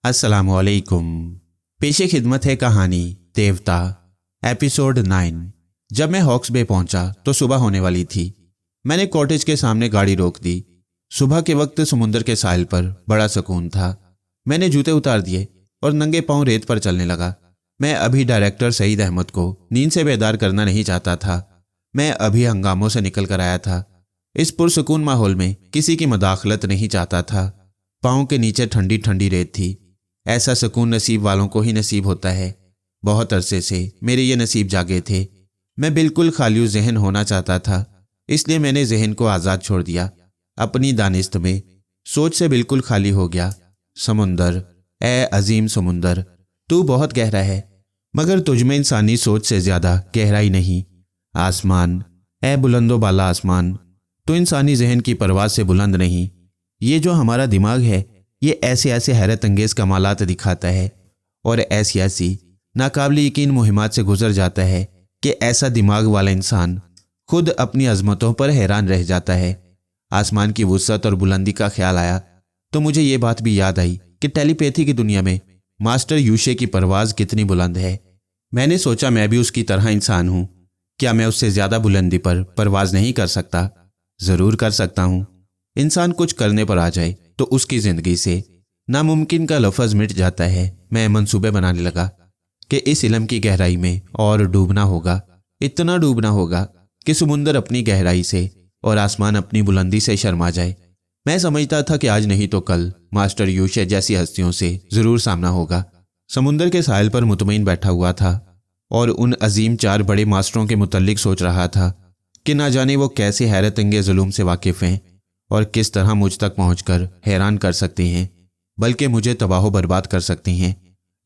अस्सलामुअलैकुम। पेशे खिदमत है कहानी देवता एपिसोड 9। जब मैं हॉक्स बे पहुंचा तो सुबह होने वाली थी। मैंने कॉटेज के सामने गाड़ी रोक दी। सुबह के वक्त समुंदर के साहिल पर बड़ा सुकून था। मैंने जूते उतार दिए और नंगे पांव रेत पर चलने लगा। मैं अभी डायरेक्टर सईद अहमद को नींद से बेदार करना नहीं चाहता था। मैं अभी हंगामों से निकल कर आया था। इस पुरसुकून माहौल में किसी की मदाखलत नहीं चाहता था। पाँव के नीचे ठंडी ठंडी रेत थी। ऐसा सुकून नसीब वालों को ही नसीब होता है। बहुत अरसे से मेरे ये नसीब जागे थे। मैं बिल्कुल खाली जहन होना चाहता था, इसलिए मैंने जहन को आज़ाद छोड़ दिया। अपनी दानिस्त में सोच से बिल्कुल खाली हो गया। समुंदर, ए अजीम समुंदर, तू बहुत गहरा है, मगर तुझमें इंसानी सोच से ज़्यादा गहराई नहीं। आसमान, ए बुलंदो बाला आसमान, तू इंसानी जहन की परवाज़ से बुलंद नहीं। ये जो हमारा दिमाग है, ये ऐसे ऐसे हैरत अंगेज कमालात दिखाता है और ऐसी नाकाबिल यकीन मुहिमात से गुजर जाता है कि ऐसा दिमाग वाला इंसान खुद अपनी अजमतों पर हैरान रह जाता है। आसमान की वुसअत और बुलंदी का ख्याल आया तो मुझे ये बात भी याद आई कि टेलीपैथी की दुनिया में मास्टर यूशे की परवाज़ कितनी बुलंद है। मैंने सोचा मैं भी उसकी तरह इंसान हूँ। क्या मैं उससे ज़्यादा बुलंदी पर परवाज़ नहीं कर सकता? ज़रूर कर सकता हूँ। इंसान कुछ करने पर आ जाए तो उसकी ज़िंदगी से नामुमकिन का लफ्ज़ मिट जाता है। मैं मंसूबे बनाने लगा कि इस इल्म की गहराई में और डूबना होगा, इतना डूबना होगा कि समुंदर अपनी गहराई से और आसमान अपनी बुलंदी से शर्मा जाए। मैं समझता था कि आज नहीं तो कल मास्टर यूशे जैसी हस्तियों से ज़रूर सामना होगा। समुंदर के साहिल पर मुतमईन बैठा हुआ था और उन अजीम 4 बड़े मास्टरों के मुतल्लिक सोच रहा था कि ना जाने वो कैसे हैरत अंगेज़ जुल्म से वाकिफ़ हैं और किस तरह मुझ तक पहुंचकर हैरान कर सकती हैं, बल्कि मुझे तबाह बर्बाद कर सकती हैं।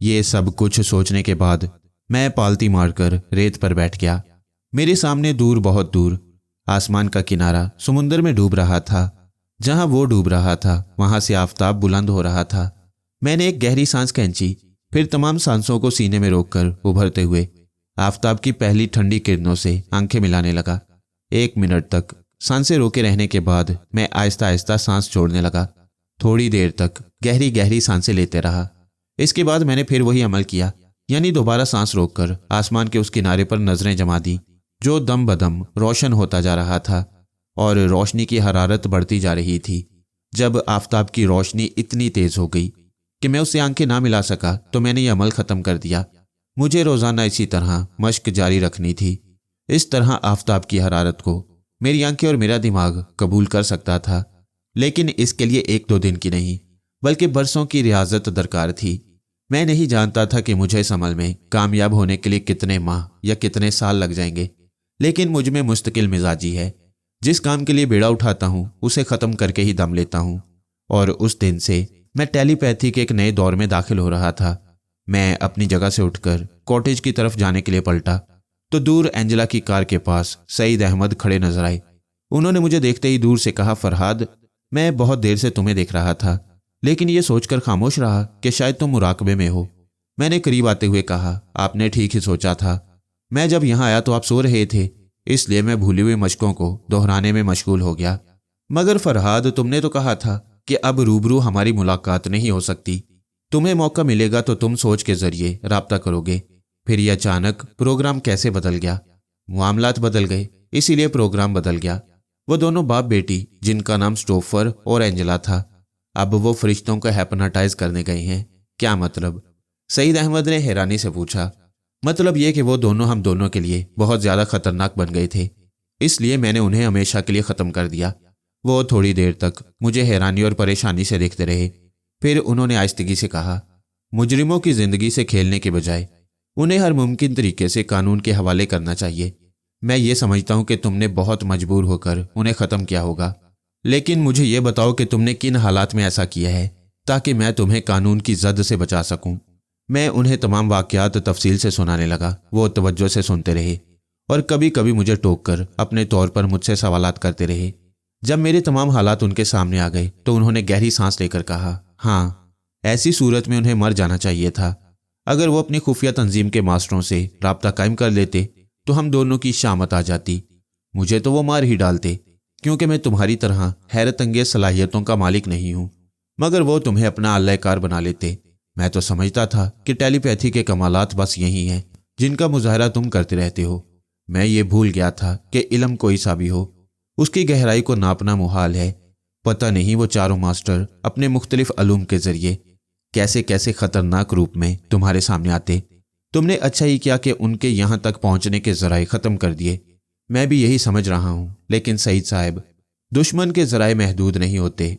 ये सब कुछ सोचने के बाद मैं पालती मारकर रेत पर बैठ गया। मेरे सामने दूर, बहुत दूर आसमान का किनारा समुंदर में डूब रहा था। जहां वो डूब रहा था वहां से आफताब बुलंद हो रहा था। मैंने एक गहरी सांस खींची, फिर तमाम सांसों को सीने में रोककर उभरते हुए आफताब की पहली ठंडी किरणों से आंखें मिलाने लगा। 1 मिनट तक सांसें रोके रहने के बाद मैं आहिस्ता आहिस्ता सांस छोड़ने लगा। थोड़ी देर तक गहरी गहरी सांसें लेते रहा। इसके बाद मैंने फिर वही अमल किया, यानी दोबारा सांस रोककर आसमान के उस किनारे पर नजरें जमा दी जो दम बदम रोशन होता जा रहा था और रोशनी की हरारत बढ़ती जा रही थी। जब आफताब की रोशनी इतनी तेज हो गई कि मैं उससे आंखें ना मिला सका तो मैंने ये अमल ख़त्म कर दिया। मुझे रोज़ाना इसी तरह मश्क जारी रखनी थी। इस तरह आफताब की हरारत को मेरी आंखें और मेरा दिमाग कबूल कर सकता था, लेकिन इसके लिए 1-2 दिन की नहीं बल्कि बरसों की रियाजत दरकार थी। मैं नहीं जानता था कि मुझे इस अमल में कामयाब होने के लिए कितने माह या कितने साल लग जाएंगे, लेकिन मुझ में मुस्तकिल मिजाजी है। जिस काम के लिए बेड़ा उठाता हूँ उसे ख़त्म करके ही दम लेता हूँ। और उस दिन से मैं टेलीपैथी के एक नए दौर में दाखिल हो रहा था। मैं अपनी जगह से उठकर कॉटेज की तरफ जाने के लिए पलटा तो दूर एंजेला की कार के पास सईद अहमद खड़े नजर आए। उन्होंने मुझे देखते ही दूर से कहा, फरहाद, मैं बहुत देर से तुम्हें देख रहा था, लेकिन ये सोचकर खामोश रहा कि शायद तुम मुराकबे में हो। मैंने करीब आते हुए कहा, आपने ठीक ही सोचा था। मैं जब यहाँ आया तो आप सो रहे थे, इसलिए मैं भूली हुई मशकों को दोहराने में मशगूल हो गया। मगर फरहाद, तुमने तो कहा था कि अब रूबरू हमारी मुलाकात नहीं हो सकती। तुम्हें मौका मिलेगा तो तुम सोच के जरिए राब्ता करोगे। फिर यह अचानक प्रोग्राम कैसे बदल गया? मामलात बदल गए, इसीलिए प्रोग्राम बदल गया। वो दोनों बाप बेटी जिनका नाम स्टोफर और एंजेला था, अब वो फरिश्तों को हैप्नोटाइज करने गए हैं। क्या मतलब? सईद अहमद ने हैरानी से पूछा। मतलब ये कि वो दोनों हम दोनों के लिए बहुत ज़्यादा खतरनाक बन गए थे, इसलिए मैंने उन्हें हमेशा के लिए ख़त्म कर दिया। वो थोड़ी देर तक मुझे हैरानी और परेशानी से देखते रहे। फिर उन्होंने आहिस्तगी से कहा, मुजरिमों की ज़िंदगी से खेलने के बजाय उन्हें हर मुमकिन तरीके से कानून के हवाले करना चाहिए। मैं ये समझता हूँ कि तुमने बहुत मजबूर होकर उन्हें ख़त्म किया होगा, लेकिन मुझे ये बताओ कि तुमने किन हालात में ऐसा किया है ताकि मैं तुम्हें कानून की जद से बचा सकूं। मैं उन्हें तमाम वाक़यात तफसील से सुनाने लगा। वो तवज्जो से सुनते रहे और कभी कभी मुझे टोक कर अपने तौर पर मुझसे सवालात करते रहे। जब मेरे तमाम हालात उनके सामने आ गए तो उन्होंने गहरी सांस लेकर कहा, हाँ, ऐसी सूरत में उन्हें मर जाना चाहिए था। अगर वो अपनी खुफिया तंजीम के मास्टरों से राब्ता कायम कर लेते तो हम दोनों की शामत आ जाती। मुझे तो वो मार ही डालते, क्योंकि मैं तुम्हारी तरह हैरत अंगेज सलाहियतों का मालिक नहीं हूँ, मगर वो तुम्हें अपना अल्लाहकार बना लेते। मैं तो समझता था कि टेलीपैथी के कमालात बस यही हैं जिनका मुजाहरा तुम करते रहते हो। मैं ये भूल गया था कि इल्म कोई सा भी हो, उसकी गहराई को नापना मुहाल है। पता नहीं वो चारों मास्टर अपने मुख्तलिफ अलूम के जरिए कैसे कैसे खतरनाक रूप में तुम्हारे सामने आते। तुमने अच्छा ही किया कि उनके यहाँ तक पहुँचने के जराए ख़त्म कर दिए। मैं भी यही समझ रहा हूँ, लेकिन सईद साहब, दुश्मन के जराए महदूद नहीं होते।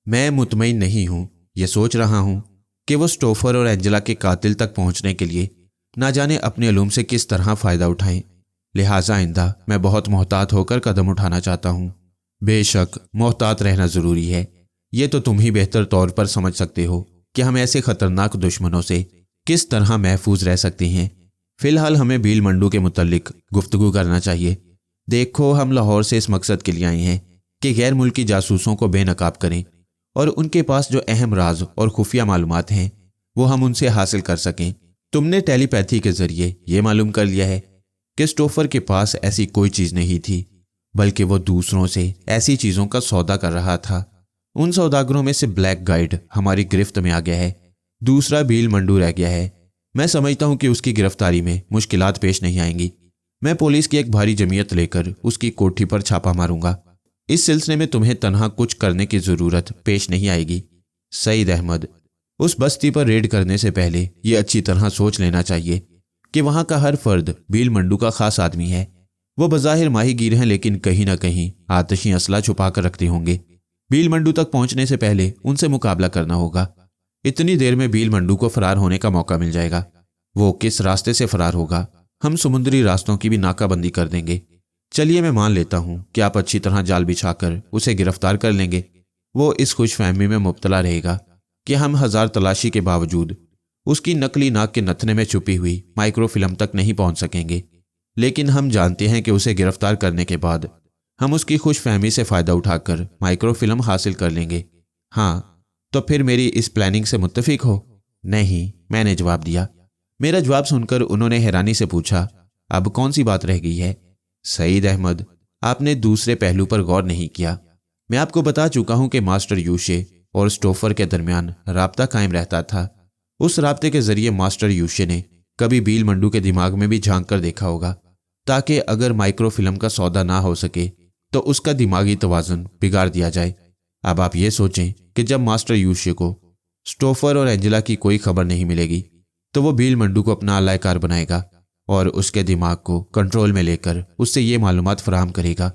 मैं मुतमईन नहीं हूँ। ये सोच रहा हूँ कि वो स्टोफर और एंजेला के कातिल तक पहुँचने के लिए ना जाने अपने अलूम से किस तरह फ़ायदा उठाएं। लिहाजा आइंदा मैं बहुत मोहतात होकर कदम उठाना चाहता हूँ। बेशक मोहतात रहना ज़रूरी है। ये तो तुम ही बेहतर तौर पर समझ सकते हो कि हम ऐसे ख़तरनाक दुश्मनों से किस तरह महफूज रह सकते हैं। फ़िलहाल हमें बील मंडू के मुतल्लिक गुफ्तगू करना चाहिए। देखो, हम लाहौर से इस मकसद के लिए आए हैं कि गैर मुल्की जासूसों को बेनकाब करें और उनके पास जो अहम राज और खुफिया मालूमात हैं वो हम उनसे हासिल कर सकें। तुमने टेलीपैथी के जरिए ये मालूम कर लिया है कि स्टोफर के पास ऐसी कोई चीज़ नहीं थी, बल्कि वो दूसरों से ऐसी चीज़ों का सौदा कर रहा था। उन सौदागरों में से ब्लैक गाइड हमारी गिरफ्त में आ गया है, दूसरा बील मंडू रह गया है। मैं समझता हूँ कि उसकी गिरफ्तारी में मुश्किलात पेश नहीं आएंगी। मैं पुलिस की एक भारी जमीयत लेकर उसकी कोठी पर छापा मारूंगा। इस सिलसिले में तुम्हें तनहा कुछ करने की ज़रूरत पेश नहीं आएगी। सईद अहमद, उस बस्ती पर रेड करने से पहले ये अच्छी तरह सोच लेना चाहिए कि वहाँ का हर फर्द बील मंडू का खास आदमी है। वो बज़ाहिर माहीगीर हैं, लेकिन कहीं ना कहीं आतिशी असला छुपा कर रखते होंगे। बील मंडू तक पहुँचने से पहले उनसे मुकाबला करना होगा। इतनी देर में बील मंडू को फरार होने का मौका मिल जाएगा। वो किस रास्ते से फरार होगा, हम समुद्री रास्तों की भी नाकाबंदी कर देंगे। चलिए, मैं मान लेता हूँ कि आप अच्छी तरह जाल बिछाकर उसे गिरफ्तार कर लेंगे। वो इस खुशफहमी में मुब्तला रहेगा कि हम हजार तलाशी के बावजूद उसकी नकली नाक के नथने में छुपी हुई माइक्रोफिल्म तक नहीं पहुंच सकेंगे। लेकिन हम जानते हैं कि उसे गिरफ्तार करने के बाद हम उसकी खुशफहमी से फ़ायदा उठाकर माइक्रोफिल्म हासिल कर लेंगे। हाँ, तो फिर मेरी इस प्लानिंग से मुत्तफिक हो? नहीं, मैंने जवाब दिया। मेरा जवाब सुनकर उन्होंने हैरानी से पूछा, अब कौन सी बात रह गई है? सईद अहमद, आपने दूसरे पहलू पर गौर नहीं किया। मैं आपको बता चुका हूं कि मास्टर यूशे और स्टोफर के दरमियान राब्ता कायम रहता था। उस राब्ते के जरिए मास्टर यूशे ने कभी बील मंडू के दिमाग में भी झांक कर देखा होगा, ताकि अगर माइक्रोफिल्म का सौदा ना हो सके तो उसका दिमागी तवाज़ुन बिगाड़ दिया जाए। अब आप ये सोचें कि जब मास्टर यूशे को स्टोफर और एंजेला की कोई खबर नहीं मिलेगी तो वो बील मंडू को अपना अलायकार बनाएगा और उसके दिमाग को कंट्रोल में लेकर उससे ये मालूमात फराहम करेगा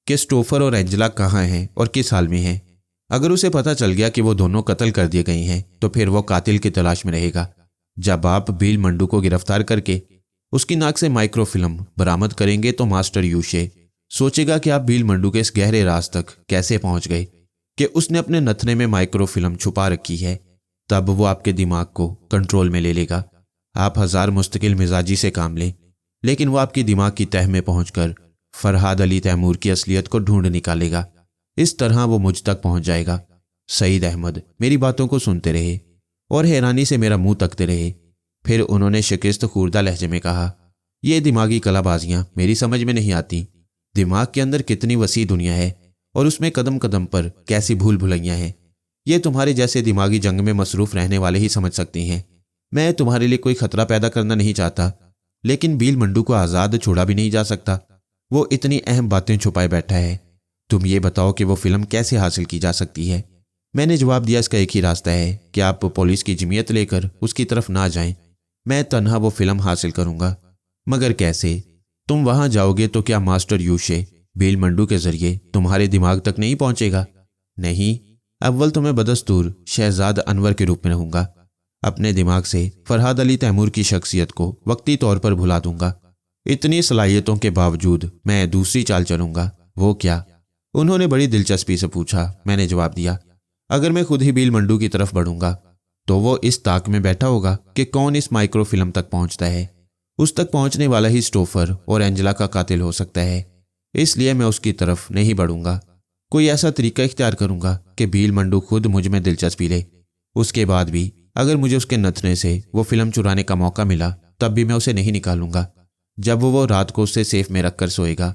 कि स्टोफर और एंजेला कहाँ हैं और किस हाल में हैं। अगर उसे पता चल गया कि वो दोनों कत्ल कर दिए गए हैं तो फिर वो कातिल की तलाश में रहेगा। जब आप बील मंडू को गिरफ्तार करके उसकी नाक से माइक्रोफिल्म बरामद करेंगे तो मास्टर यूशे सोचेगा कि आप बील मंडू के इस गहरे राज तक कैसे पहुंच गए कि उसने अपने नथने में माइक्रोफिल्म छुपा रखी है। तब वो आपके दिमाग को कंट्रोल में ले लेगा। आप हजार मुस्तकिल मिजाजी से काम लें, लेकिन वो आपकी दिमाग की तह में पहुंचकर फरहाद अली तैमूर की असलियत को ढूंढ निकालेगा। इस तरह वो मुझ तक पहुंच जाएगा। सईद अहमद मेरी बातों को सुनते रहे और हैरानी से मेरा मुंह तकते रहे। फिर उन्होंने शिकस्त खूरदा लहजे में कहा, ये दिमागी कलाबाजियां मेरी समझ में नहीं आती। दिमाग के अंदर कितनी वसी दुनिया है और उसमें कदम कदम पर कैसी भूल भुलैयां हैं, ये तुम्हारे जैसे दिमागी जंग में मसरूफ रहने वाले ही समझ सकती हैं। मैं तुम्हारे लिए कोई खतरा पैदा करना नहीं चाहता, लेकिन बील मंडू को आज़ाद छोड़ा भी नहीं जा सकता। वो इतनी अहम बातें छुपाए बैठा है। तुम ये बताओ कि वो फिल्म कैसे हासिल की जा सकती है? मैंने जवाब दिया, इसका एक ही रास्ता है कि आप पुलिस की जमीयत लेकर उसकी तरफ ना जाएं। मैं तन्हा वो फिल्म हासिल करूंगा। मगर कैसे? तुम वहां जाओगे तो क्या मास्टर यूशे बील मंडू के जरिए तुम्हारे दिमाग तक नहीं पहुंचेगा? नहीं, अव्वल तो मैं बदस्तूर शहजाद अनवर के रूप में रहूंगा। अपने दिमाग से फरहाद अली तैमूर की शख्सियत को वक्ती तौर पर भुला दूंगा। इतनी सलाहियतों के बावजूद मैं दूसरी चाल चलूंगा। वो क्या? उन्होंने बड़ी दिलचस्पी से पूछा। मैंने जवाब दिया, अगर मैं खुद ही बील मंडू की तरफ बढ़ूंगा तो वो इस ताक में बैठा होगा कि कौन इस माइक्रोफिल्म तक पहुंचता है। उस तक पहुंचने वाला ही स्टोफर और एंजेला का कातिल हो सकता है। इसलिए मैं उसकी तरफ नहीं बढ़ूंगा। कोई ऐसा तरीका इख्तियार करूंगा कि बील मंडू खुद मुझ में दिलचस्पी ले। उसके बाद भी अगर मुझे उसके नथने से वो फिल्म चुराने का मौका मिला तब भी मैं उसे नहीं निकालूंगा। जब वो रात को उससे सेफ में रखकर सोएगा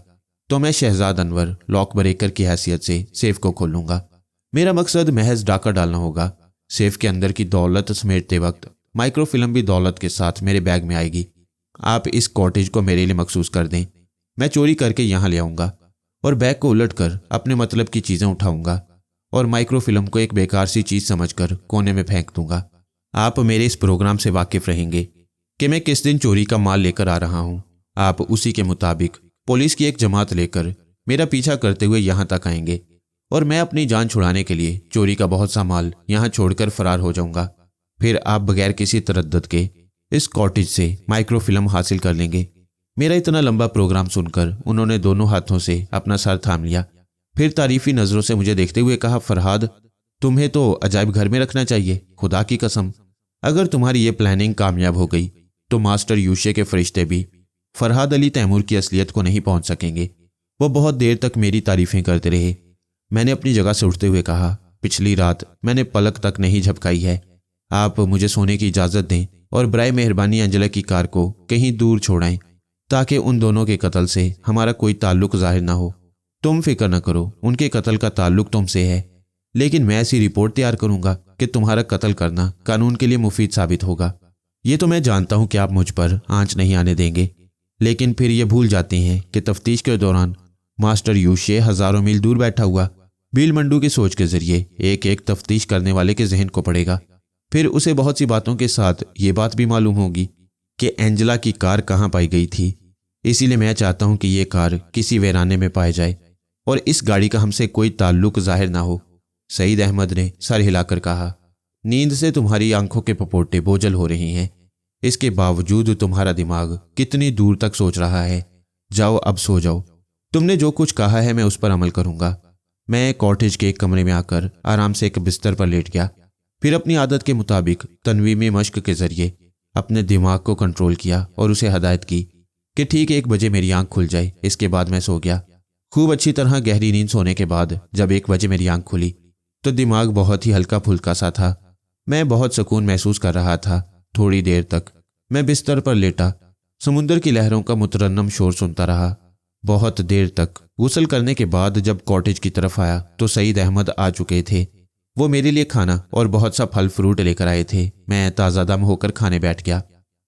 तो मैं शहजाद अनवर लॉक ब्रेकर की हैसियत से सेफ को खोलूंगा। मेरा मकसद महज डाका डालना होगा। सेफ के अंदर की दौलत समेटते वक्त माइक्रोफिल्म भी दौलत के साथ मेरे बैग में आएगी। आप इस कॉटेज को मेरे लिए मखसूस कर दें। मैं चोरी करके यहाँ ले आऊँगा और बैग को उलटकर अपने मतलब की चीज़ें उठाऊँगा और माइक्रोफिल्म को एक बेकार सी चीज़ समझकर कोने में फेंक दूंगा। आप मेरे इस प्रोग्राम से वाकिफ रहेंगे कि मैं किस दिन चोरी का माल लेकर आ रहा हूँ। आप उसी के मुताबिक पुलिस की एक जमात लेकर मेरा पीछा करते हुए यहाँ तक आएंगे और मैं अपनी जान छुड़ाने के लिए चोरी का बहुत सा माल यहाँ छोड़कर फरार हो जाऊंगा। फिर आप बगैर किसी तरद्दुद के इस कॉटेज से माइक्रोफिल्म हासिल कर लेंगे। मेरा इतना लंबा प्रोग्राम सुनकर उन्होंने दोनों हाथों से अपना सर थाम लिया। फिर तारीफी नजरों से मुझे देखते हुए कहा, फरहाद, तुम्हें तो अजायब घर में रखना चाहिए। खुदा की कसम, अगर तुम्हारी ये प्लानिंग कामयाब हो गई तो मास्टर यूशे के फरिश्ते भी फरहाद अली तैमूर की असलियत को नहीं पहुंच सकेंगे। वो बहुत देर तक मेरी तारीफें करते रहे। मैंने अपनी जगह से उठते हुए कहा, पिछली रात मैंने पलक तक नहीं झपकाई है। आप मुझे सोने की इजाज़त दें और बराए मेहरबानी अंजला की कार को कहीं दूर छोड़ाएं ताकि उन दोनों के कत्ल से हमारा कोई ताल्लुक जाहिर ना हो। तुम फिक्र न करो, उनके कत्ल का ताल्लुक तुमसे है, लेकिन मैं ऐसी रिपोर्ट तैयार करूंगा कि तुम्हारा कत्ल करना कानून के लिए मुफीद साबित होगा। ये तो मैं जानता हूं कि आप मुझ पर आंच नहीं आने देंगे, लेकिन फिर ये भूल जाते हैं कि तफ्तीश के दौरान मास्टर यूशे हजारों मील दूर बैठा हुआ बिल मंडू की सोच के जरिए एक एक तफ्तीश करने वाले के जहन को पड़ेगा। फिर उसे बहुत सी बातों के साथ ये बात भी मालूम होगी कि एंजेला की कार कहाँ पाई गई थी। इसीलिए मैं चाहता हूं कि ये कार किसी वीराने में पाई जाए और इस गाड़ी का हमसे कोई ताल्लुक जाहिर ना हो। सईद अहमद ने सर हिलाकर कहा, नींद से तुम्हारी आंखों के पपोटे बोझल हो रहे हैं, इसके बावजूद तुम्हारा दिमाग कितनी दूर तक सोच रहा है। जाओ, अब सो जाओ। तुमने जो कुछ कहा है मैं उस पर अमल करूंगा। मैं कॉटेज के एक कमरे में आकर आराम से एक बिस्तर पर लेट गया। फिर अपनी आदत के मुताबिक तनवीमी मश्क के जरिए अपने दिमाग को कंट्रोल किया और उसे हदायत की कि ठीक 1 बजे मेरी आंख खुल जाए। इसके बाद मैं सो गया। खूब अच्छी तरह गहरी नींद सोने के बाद जब 1 बजे मेरी आंख खुली तो दिमाग बहुत ही हल्का फुल्का सा था। मैं बहुत सुकून महसूस कर रहा था। थोड़ी देर तक मैं बिस्तर पर लेटा समुद्र की लहरों का मुतरन्नम शोर सुनता रहा। बहुत देर तक गुस्ल करने के बाद जब कॉटेज की तरफ आया तो सईद अहमद आ चुके थे। वो मेरे लिए खाना और बहुत सा फल फ्रूट लेकर आए थे। मैं ताज़ा दम होकर खाने बैठ गया।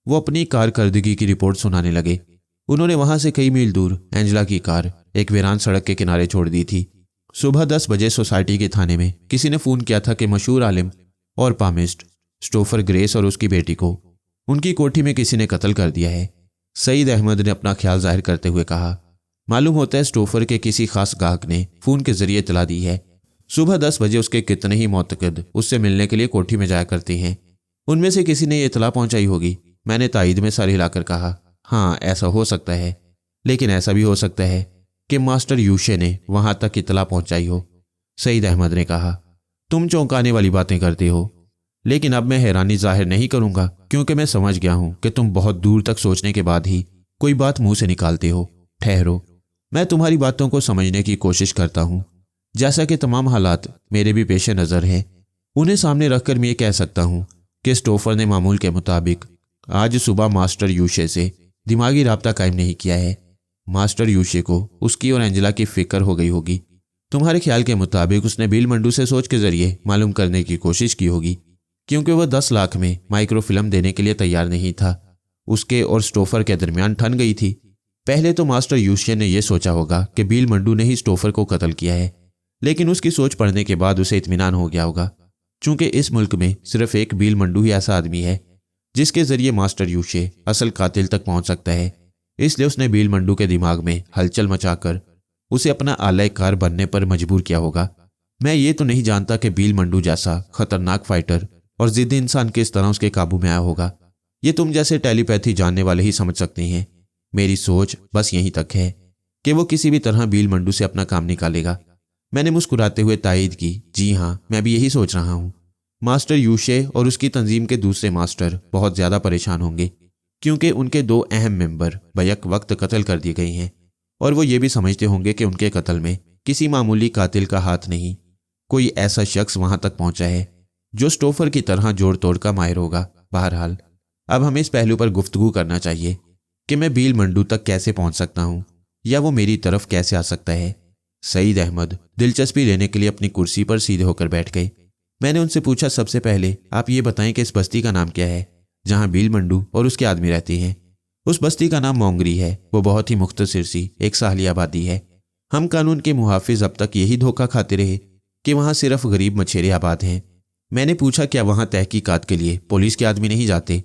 वो अपनी कारकर्दगी की रिपोर्ट सुनाने लगे। उन्होंने वहां से कई मील दूर एंजेला की कार एक वीरान सड़क के किनारे छोड़ दी थी। सुबह 10 बजे सोसाइटी के थाने में किसी ने फ़ोन किया था कि मशहूर आलिम और पामिस्ट स्टोफर ग्रेस और उसकी बेटी को उनकी कोठी में किसी ने कत्ल कर दिया है। सईद अहमद ने अपना ख्याल जाहिर करते हुए कहा, मालूम होता है स्टोफर के किसी खास गाहक ने फ़ोन के जरिए इतला दी है। सुबह 10 बजे उसके कितने ही मोतकद उससे मिलने के लिए कोठी में जाया करते हैं। उनमें से किसी ने ये इतला पहुंचाई होगी। मैंने तायद में सर हिलाकर कहा, हाँ, ऐसा हो सकता है, लेकिन ऐसा भी हो सकता है कि मास्टर यूशे ने वहां तक इतला पहुंचाई हो। सईद अहमद ने कहा, तुम चौंकाने वाली बातें करते हो, लेकिन अब मैं हैरानी जाहिर नहीं करूंगा क्योंकि मैं समझ गया हूं कि तुम बहुत दूर तक सोचने के बाद ही कोई बात मुंह से निकालते हो। ठहरो, मैं तुम्हारी बातों को समझने की कोशिश करता हूं। जैसा कि तमाम हालात मेरे भी पेश नज़र हैं, उन्हें सामने रखकर मैं ये कह सकता हूं कि स्टोफर ने मामूल के मुताबिक आज सुबह मास्टर यूशे से दिमागी राब्ता कायम नहीं किया है। मास्टर यूशे को उसकी और एंजेला की फिक्र हो गई होगी। तुम्हारे ख्याल के मुताबिक उसने बिल मंडू से सोच के जरिए मालूम करने की कोशिश की होगी, क्योंकि वह 10 लाख में माइक्रोफिल्म देने के लिए तैयार नहीं था। उसके और स्टोफर के दरमियान ठन गई थी। पहले तो मास्टर यूशे ने यह सोचा होगा कि बिल मंडू ने ही स्टोफर को कत्ल किया है, लेकिन उसकी सोच पढ़ने के बाद उसे इत्मीनान हो गया होगा, चूंकि इस मुल्क में सिर्फ एक बिल मंडू ही ऐसा आदमी है जिसके जरिए मास्टर यूशे असल कातिल तक पहुंच सकता है। इसलिए उसने बिल मंडू के दिमाग में हलचल मचाकर उसे अपना आलय कार बनने पर मजबूर किया होगा। मैं ये तो नहीं जानता कि बिल मंडू जैसा खतरनाक फाइटर और जिद्दी इंसान किस तरह उसके काबू में आया होगा। ये तुम जैसे टेलीपैथी जानने वाले ही समझ सकते हैं। मेरी सोच बस यहीं तक है कि वो किसी भी तरह बिल मंडू से अपना काम निकालेगा। मैंने मुस्कुराते हुए तायद की, जी हाँ, मैं भी यही सोच रहा हूँ। मास्टर यूशे और उसकी तंजीम के दूसरे मास्टर बहुत ज़्यादा परेशान होंगे क्योंकि उनके 2 अहम मेंबर बैक वक्त कत्ल कर दिए गए हैं, और वो ये भी समझते होंगे कि उनके कत्ल में किसी मामूली कातिल का हाथ नहीं, कोई ऐसा शख्स वहां तक पहुंचा है जो स्टोफर की तरह जोड़ तोड़ का माहिर होगा। बहरहाल अब हमें इस पहलू पर गुफ्तगू करना चाहिए कि मैं बिल मंडू तक कैसे पहुंच सकता हूं या वो मेरी तरफ कैसे आ सकता है। सईद अहमद दिलचस्पी लेने के लिए अपनी कुर्सी पर सीधे होकर बैठ गए। मैंने उनसे पूछा, सबसे पहले आप ये बताएं कि इस बस्ती का नाम क्या है। जहां बील मंडू और उसके आदमी रहते हैं। उस बस्ती का नाम मोंगरी है। वो बहुत ही मुख्तसर सी एक साहली आबादी है। हम कानून के मुहाफिज अब तक यही धोखा खाते रहे कि वहां सिर्फ गरीब मछेरे आबाद हैं। मैंने पूछा, क्या वहां तहकीकात के लिए पुलिस के आदमी नहीं जाते?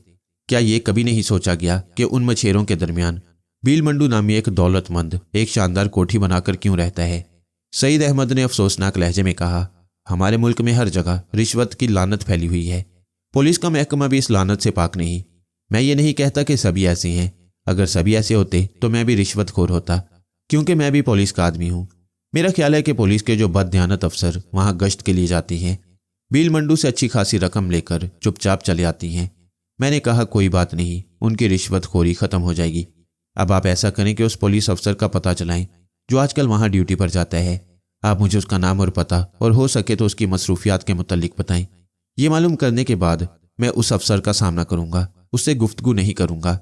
क्या ये कभी नहीं सोचा गया कि उन मछेरों के दरमियान बील मंडू नामी एक दौलतमंद एक शानदार कोठी बनाकर क्यों रहता है? सईद अहमद ने अफसोसनाक लहजे में कहा, हमारे मुल्क में हर जगह रिश्वत की लानत फैली हुई है। पुलिस का महकमा भी इस लानत से पाक नहीं। मैं ये नहीं कहता कि सभी ऐसे हैं। अगर सभी ऐसे होते तो मैं भी रिश्वतखोर होता, क्योंकि मैं भी पुलिस का आदमी हूँ। मेरा ख्याल है कि पुलिस के जो बददियानत अफसर वहां गश्त के लिए जाती हैं, बील मंडू से अच्छी खासी रकम लेकर चुपचाप चले आती हैं। मैंने कहा, कोई बात नहीं, उनकी रिश्वतखोरी खत्म हो जाएगी। अब आप ऐसा करें कि उस पुलिस अफसर का पता चलाएं जो आजकल वहां ड्यूटी पर जाता है। आप मुझे उसका नाम और पता और हो सके तो उसकी मसरूफियात के मुतल्लिक बताएं। ये मालूम करने के बाद मैं उस अफसर का सामना करूंगा, उससे गुफ्तगू नहीं करूंगा,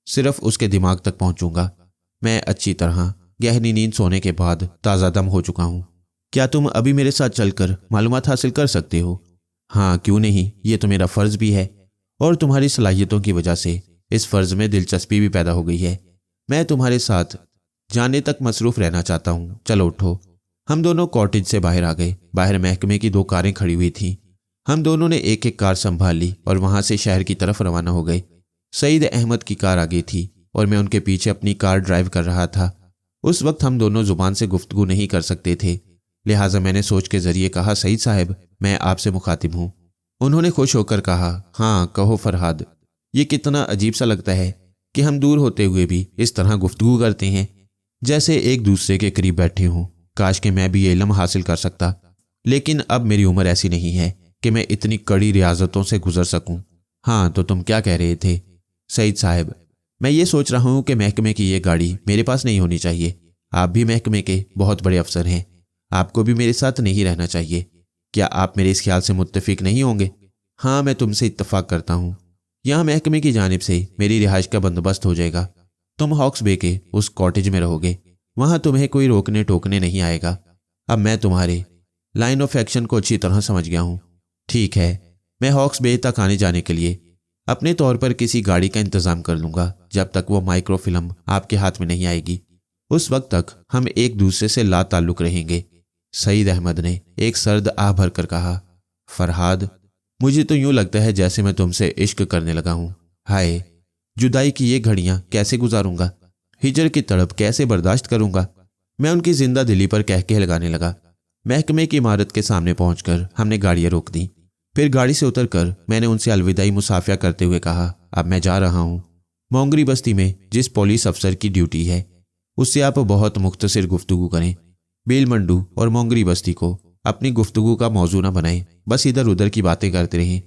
सिर्फ उसके दिमाग तक पहुंचूंगा। मैं अच्छी तरह गहरी नींद सोने के बाद ताज़ा दम हो चुका हूं। क्या तुम अभी मेरे साथ चलकर मालूमात हासिल कर सकते हो? हाँ, क्यों नहीं, ये तो मेरा फ़र्ज़ भी है और तुम्हारी सलाहियतों की वजह से इस फ़र्ज़ में दिलचस्पी भी पैदा हो गई है। मैं तुम्हारे साथ जाने तक मसरूफ़ रहना चाहता हूँ। चलो उठो। हम दोनों कॉटेज से बाहर आ गए। बाहर महकमे की 2 कारें खड़ी हुई थीं। हम दोनों ने एक एक कार संभाल ली और वहां से शहर की तरफ रवाना हो गए। सईद अहमद की कार आगे थी और मैं उनके पीछे अपनी कार ड्राइव कर रहा था। उस वक्त हम दोनों जुबान से गुफ्तगू नहीं कर सकते थे, लिहाजा मैंने सोच के जरिए कहा, सईद साहब, मैं आपसे मुखातिब हूँ। उन्होंने खुश होकर कहा, हाँ कहो फरहाद। ये कितना अजीब सा लगता है कि हम दूर होते हुए भी इस तरह गुफ्तगू करते हैं जैसे एक दूसरे के करीब बैठे हों। काश कि मैं भी ये इल्म हासिल कर सकता, लेकिन अब मेरी उम्र ऐसी नहीं है कि मैं इतनी कड़ी रियाजतों से गुजर सकूं। हाँ, तो तुम क्या कह रहे थे? सईद साहब, मैं ये सोच रहा हूं कि महकमे की ये गाड़ी मेरे पास नहीं होनी चाहिए। आप भी महकमे के बहुत बड़े अफसर हैं, आपको भी मेरे साथ नहीं रहना चाहिए। क्या आप मेरे इस ख्याल से मुत्तफिक नहीं होंगे? हाँ, मैं तुमसे इत्तफाक करता हूँ। यहाँ महकमे की जानिब से मेरी रिहाइश का बंदोबस्त हो जाएगा। तुम हॉक्स बे के उस कॉटेज में रहोगे, वहां तुम्हें कोई रोकने टोकने नहीं आएगा। अब मैं तुम्हारे लाइन ऑफ एक्शन को अच्छी तरह समझ गया हूं। ठीक है, मैं हॉक्स बे तक आने जाने के लिए अपने तौर पर किसी गाड़ी का इंतजाम कर लूंगा जब तक वो माइक्रो फिल्म आपके हाथ में नहीं आएगी। उस वक्त तक हम एक दूसरे से ला ताल्लुक रहेंगे। सईद अहमद ने एक सर्द आह भरकर कहा, फरहाद, मुझे तो यूं लगता है जैसे मैं तुमसे इश्क करने लगा हूं। हाय, जुदाई की ये घड़ियां कैसे गुजारूंगा, हिजर की तड़प कैसे बर्दाश्त करूंगा। मैं उनकी जिंदा दिली पर कहके लगाने लगा। महकमे की इमारत के सामने पहुंचकर हमने गाड़ियां रोक दी। फिर गाड़ी से उतरकर मैंने उनसे अलविदाई मुसाफिया करते हुए कहा, अब मैं जा रहा हूं। मोंगरी बस्ती में जिस पुलिस अफसर की ड्यूटी है उससे आप बहुत मुख्तसर गुफ्तगू करें। बील मंडू और मोंगरी बस्ती को अपनी गुफ्तगू का मौजू न बनाएं, बस इधर उधर की बातें करते रहें।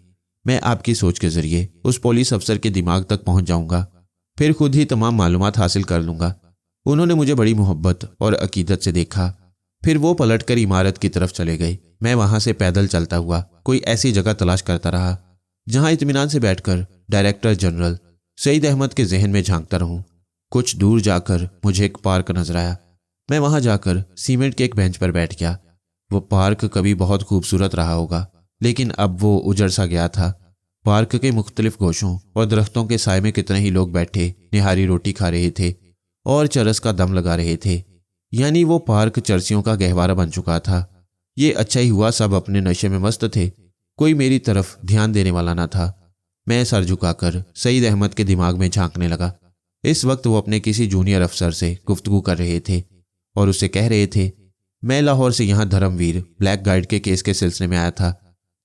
मैं आपकी सोच के जरिए उस पुलिस अफसर के दिमाग तक पहुंच जाऊंगा, फिर खुद ही तमाम मालूमात हासिल कर लूंगा। उन्होंने मुझे बड़ी मोहब्बत और अकीदत से देखा। फिर वो पलटकर इमारत की तरफ चले गए। मैं वहां से पैदल चलता हुआ कोई ऐसी जगह तलाश करता रहा जहां इत्मीनान से बैठकर डायरेक्टर जनरल सईद अहमद के जहन में झांकता रहूं। कुछ दूर जाकर मुझे एक पार्क नजर आया। मैं वहां जाकर सीमेंट के एक बेंच पर बैठ गया। वो पार्क कभी बहुत खूबसूरत रहा होगा, लेकिन अब वो उजड़ सा गया था। पार्क के मुख्तलिफ गोशों और दरख्तों के साय में कितने ही लोग बैठे निहारी रोटी खा रहे थे और चरस का दम लगा रहे थे। यानी वो पार्क चर्चियों का गहवारा बन चुका था। ये अच्छा ही हुआ, सब अपने नशे में मस्त थे, कोई मेरी तरफ ध्यान देने वाला ना था। मैं सर झुकाकर सईद अहमद के दिमाग में झांकने लगा। इस वक्त वो अपने किसी जूनियर अफसर से गुफ्तगू कर रहे थे और उससे कह रहे थे, मैं लाहौर से यहाँ धर्मवीर ब्लैक गाइड के केस के सिलसिले में आया था।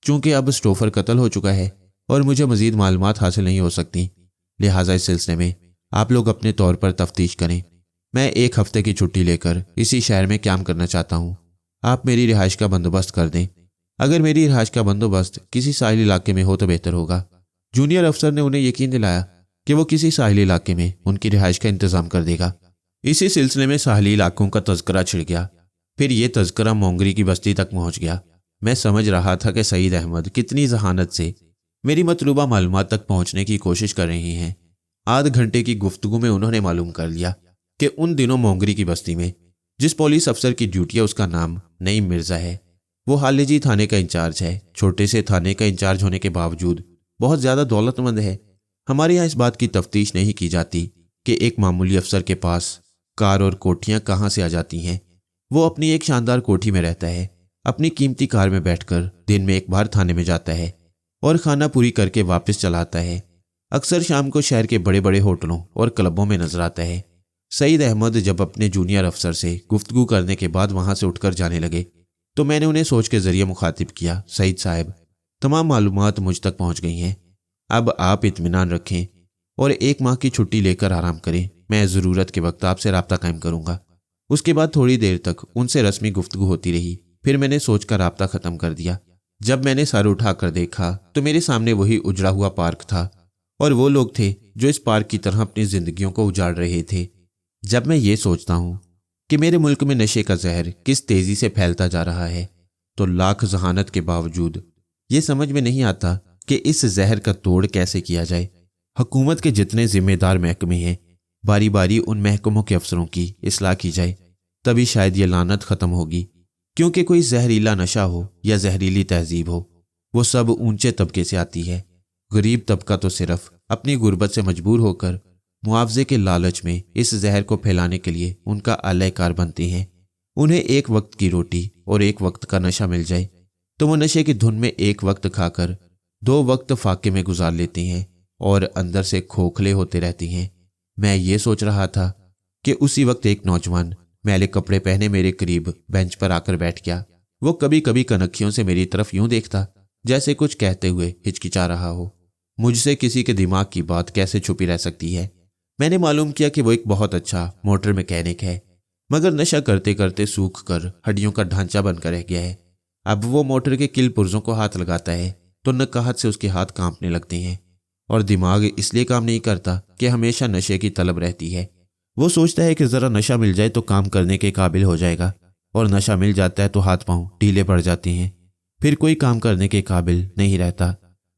चूंकि अब स्टोफर कत्ल हो चुका है और मुझे मजीद मालूमात हासिल नहीं हो सकती, लिहाजा इस सिलसिले में आप लोग अपने तौर पर तफ्तीश करें। मैं 1 हफ्ते की छुट्टी लेकर इसी शहर में क्याम करना चाहता हूँ। आप मेरी रिहाइश का बंदोबस्त कर दें। अगर मेरी रिहाइश का बंदोबस्त किसी साहिल इलाके में हो तो बेहतर होगा। जूनियर अफसर ने उन्हें यकीन दिलाया कि वो किसी साहिल इलाके में उनकी रिहाइश का इंतजाम कर देगा। इसी सिलसिले में साहिली इलाकों का तज़किरा छिड़ गया। फिर ये तज़किरा मोंगरी की बस्ती तक पहुंच गया। मैं समझ रहा था कि सईद अहमद कितनी जहानत से मेरी मतलूबा मालूमात तक पहुंचने की कोशिश कर रही हैं। आध घंटे की गुफ्तगू में उन्होंने मालूम कर लिया कि उन दिनों मोंगरी की बस्ती में जिस पुलिस अफसर की ड्यूटी है उसका नाम नईम मिर्जा है। वो हालेजी थाने का इंचार्ज है। छोटे से थाने का इंचार्ज होने के बावजूद बहुत ज़्यादा दौलतमंद है। हमारे यहाँ इस बात की तफ्तीश नहीं की जाती कि एक मामूली अफसर के पास कार और कोठियाँ कहाँ से आ जाती हैं। वो अपनी एक शानदार कोठी में रहता है, अपनी कीमती कार में बैठकर दिन में एक बार थाने में जाता है और खाना पूरी करके वापस चला आता है। अक्सर शाम को शहर के बड़े बड़े होटलों और क्लबों में नजर आता है। सईद अहमद जब अपने जूनियर अफसर से गुफ्तगू करने के बाद वहां से उठकर जाने लगे तो मैंने उन्हें सोच के जरिए मुखातिब किया, सईद साहब, तमाम मालूमात मुझ तक पहुंच गई हैं। अब आप इत्मीनान रखें और 1 माह की छुट्टी लेकर आराम करें। मैं ज़रूरत के वक्त आपसे राब्ता कायम करूंगा। उसके बाद थोड़ी देर तक उनसे रस्मी गुफ्तगू होती रही। फिर मैंने सोचकर राब्ता ख़त्म कर दिया। जब मैंने सर उठाकर देखा तो मेरे सामने वही उजड़ा हुआ पार्क था और वो लोग थे जो इस पार्क की तरह अपनी जिंदगियों को उजाड़ रहे थे। जब मैं ये सोचता हूँ कि मेरे मुल्क में नशे का जहर किस तेज़ी से फैलता जा रहा है तो लाख जहानत के बावजूद ये समझ में नहीं आता कि इस जहर का तोड़ कैसे किया जाए। हुकूमत के जितने जिम्मेदार महकमे हैं, बारी बारी उन महकमों के अफसरों की इस्लाह की जाए, तभी शायद ये लानत ख़त्म होगी। क्योंकि कोई जहरीला नशा हो या जहरीली तहजीब हो, वो सब ऊंचे तबके से आती है। गरीब तबका तो सिर्फ अपनी गुर्बत से मजबूर होकर मुआवजे के लालच में इस जहर को फैलाने के लिए उनका आलयकार बनते हैं। उन्हें एक वक्त की रोटी और एक वक्त का नशा मिल जाए तो वो नशे की धुन में एक वक्त खाकर 2 वक्त फाके में गुजार लेती हैं और अंदर से खोखले होते रहती हैं। मैं ये सोच रहा था कि उसी वक्त एक नौजवान मैले कपड़े पहने मेरे करीब बेंच पर आकर बैठ गया। वो कभी कभी कनखियों से मेरी तरफ यूं देखता जैसे कुछ कहते हुए हिचकिचा रहा हो। मुझसे किसी के दिमाग की बात कैसे छुपी रह सकती है। मैंने मालूम किया कि वो एक बहुत अच्छा मोटर मैकेनिक है, मगर नशा करते करते सूख कर हड्डियों का ढांचा बनकर रह गया है। अब वो मोटर के किल पुर्जों को हाथ लगाता है तो नकाहत से उसके हाथ कांपने लगते हैं और दिमाग इसलिए काम नहीं करता कि हमेशा नशे की तलब रहती है। वो सोचता है कि ज़रा नशा मिल जाए तो काम करने के काबिल हो जाएगा, और नशा मिल जाता है तो हाथ पांव ढीले पड़ जाते हैं, फिर कोई काम करने के काबिल नहीं रहता।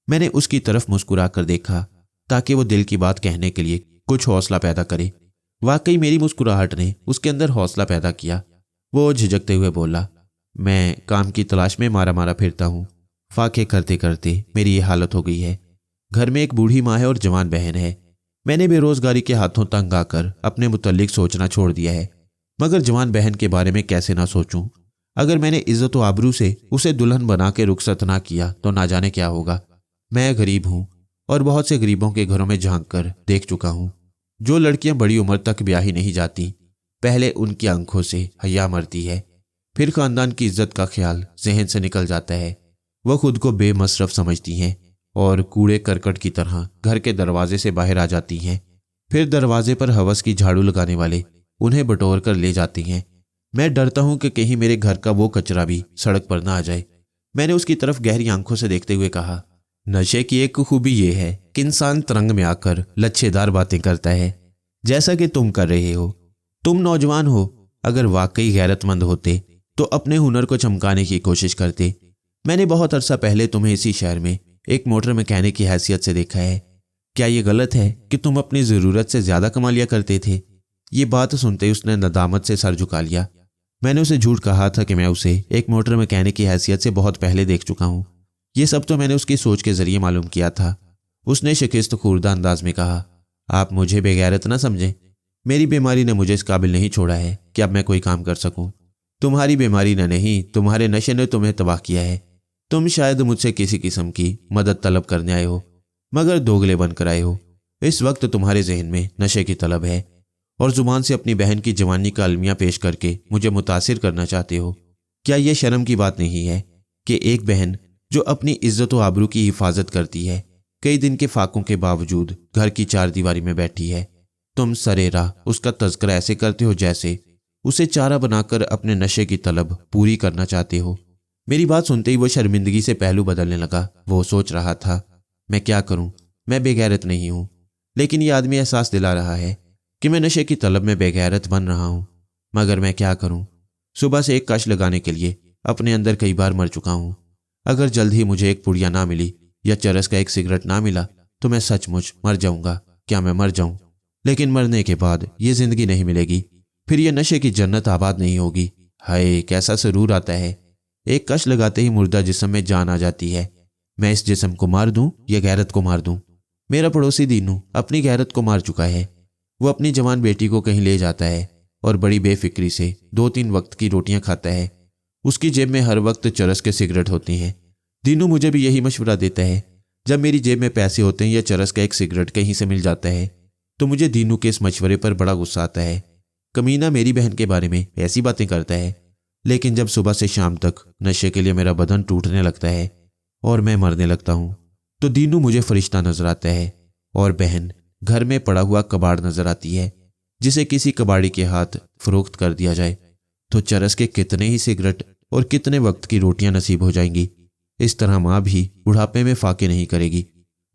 मैंने उसकी तरफ मुस्कुरा कर देखा ताकि वो दिल की बात कहने के लिए कुछ हौसला पैदा करे। वाकई मेरी मुस्कुराहट ने उसके अंदर हौसला पैदा किया। वो झिझकते हुए बोला, मैं काम की तलाश में मारा मारा फिरता हूँ। फाके करते करते मेरी ये हालत हो गई है। घर में एक बूढ़ी माँ है और जवान बहन है। मैंने बेरोजगारी के हाथों तंग आकर अपने मुतल्लिक सोचना छोड़ दिया है, मगर जवान बहन के बारे में कैसे ना सोचूं। अगर मैंने इज्जत व आबरू से उसे दुल्हन बना के रुखसत ना किया तो ना जाने क्या होगा। मैं गरीब हूँ और बहुत से गरीबों के घरों में झांक कर देख चुका हूँ। जो लड़कियां बड़ी उम्र तक ब्याही नहीं जाती, पहले उनकी आंखों से हया मरती है, फिर खानदान की इज्जत का ख्याल जहन से निकल जाता है। वह खुद को बेमसरफ समझती हैं और कूड़े करकट की तरह घर के दरवाजे से बाहर आ जाती हैं। फिर दरवाजे पर हवस की झाड़ू लगाने वाले उन्हें बटोर कर ले जाती हैं। मैं डरता हूं कि कहीं मेरे घर का वो कचरा भी सड़क पर ना आ जाए। मैंने उसकी तरफ गहरी आंखों से देखते हुए कहा, नशे की एक खूबी ये है कि इंसान तरंग में आकर लच्छेदार बातें करता है, जैसा कि तुम कर रहे हो। तुम नौजवान हो, अगर वाकई गैरतमंद होते तो अपने हुनर को चमकाने की कोशिश करते। मैंने बहुत अरसा पहले तुम्हें इसी शहर में एक मोटर मैकेनिक की हैसियत से देखा है। क्या ये गलत है कि तुम अपनी ज़रूरत से ज़्यादा कमा लिया करते थे? ये बात सुनते ही उसने नदामत से सर झुका लिया। मैंने उसे झूठ कहा था कि मैं उसे एक मोटर मैकेनिक की हैसियत से बहुत पहले देख चुका हूँ। ये सब तो मैंने उसकी सोच के जरिए मालूम किया था। उसने शिकस्त खुर्दा अंदाज में कहा, आप मुझे बेगैरत ना समझें। मेरी बीमारी ने मुझे इस काबिल नहीं छोड़ा है कि अब मैं कोई काम कर सकूं। तुम्हारी बीमारी ने नहीं, तुम्हारे नशे ने तुम्हें तबाह किया है। तुम शायद मुझसे किसी किस्म की मदद तलब करने आए हो, मगर दोगले बनकर आए हो। इस वक्त तुम्हारे जहन में नशे की तलब है और जुबान से अपनी बहन की जवानी का अलमिया पेश करके मुझे मुतासिर करना चाहते हो। क्या यह शर्म की बात नहीं है कि एक बहन जो अपनी इज्जत व आबरू की हिफाजत करती है, कई दिन के फाकों के बावजूद घर की 4 दीवारी में बैठी है, तुम सरेरा उसका तज़किरा ऐसे करते हो जैसे उसे चारा बनाकर अपने नशे की तलब पूरी करना चाहते हो। मेरी बात सुनते ही वो शर्मिंदगी से पहलू बदलने लगा। वो सोच रहा था, मैं क्या करूं, मैं बेगैरत नहीं हूं, लेकिन यह आदमी एहसास दिला रहा है कि मैं नशे की तलब में बेगैरत बन रहा हूं। मगर मैं क्या करूं? सुबह से एक कश लगाने के लिए अपने अंदर कई बार मर चुका हूं। अगर जल्द ही मुझे एक पुड़िया ना मिली या चरस का एक सिगरेट ना मिला तो मैं सचमुच मर जाऊंगा। क्या मैं मर जाऊं? लेकिन मरने के बाद ये जिंदगी नहीं मिलेगी, फिर ये नशे की जन्नत आबाद नहीं होगी। हाय, कैसा सुरूर आता है। एक कश लगाते ही मुर्दा जिस्म में जान आ जाती है। मैं इस जिस्म को मार दूं या गैरत को मार दूं? मेरा पड़ोसी दीनू अपनी गैरत को मार चुका है। वो अपनी जवान बेटी को कहीं ले जाता है और बड़ी बेफिक्री से 2-3 वक्त की रोटियां खाता है। उसकी जेब में हर वक्त चरस के सिगरेट होती हैं। दीनू मुझे भी यही मशवरा देता है। जब मेरी जेब में पैसे होते हैं या चरस का एक सिगरेट कहीं से मिल जाता है तो मुझे दीनू के इस मशवरे पर बड़ा गुस्सा आता है। कमीना मेरी बहन के बारे में ऐसी बातें करता है, लेकिन जब सुबह से शाम तक नशे के लिए मेरा बदन टूटने लगता है और मैं मरने लगता हूँ तो दीनू मुझे फरिश्ता नजर आता है और बहन घर में पड़ा हुआ कबाड़ नजर आती है जिसे किसी कबाड़ी के हाथ फरोख्त कर दिया जाए तो चरस के कितने ही सिगरेट और कितने वक्त की रोटियां नसीब हो जाएंगी। इस तरह माँ भी बुढ़ापे में फाके नहीं करेगी।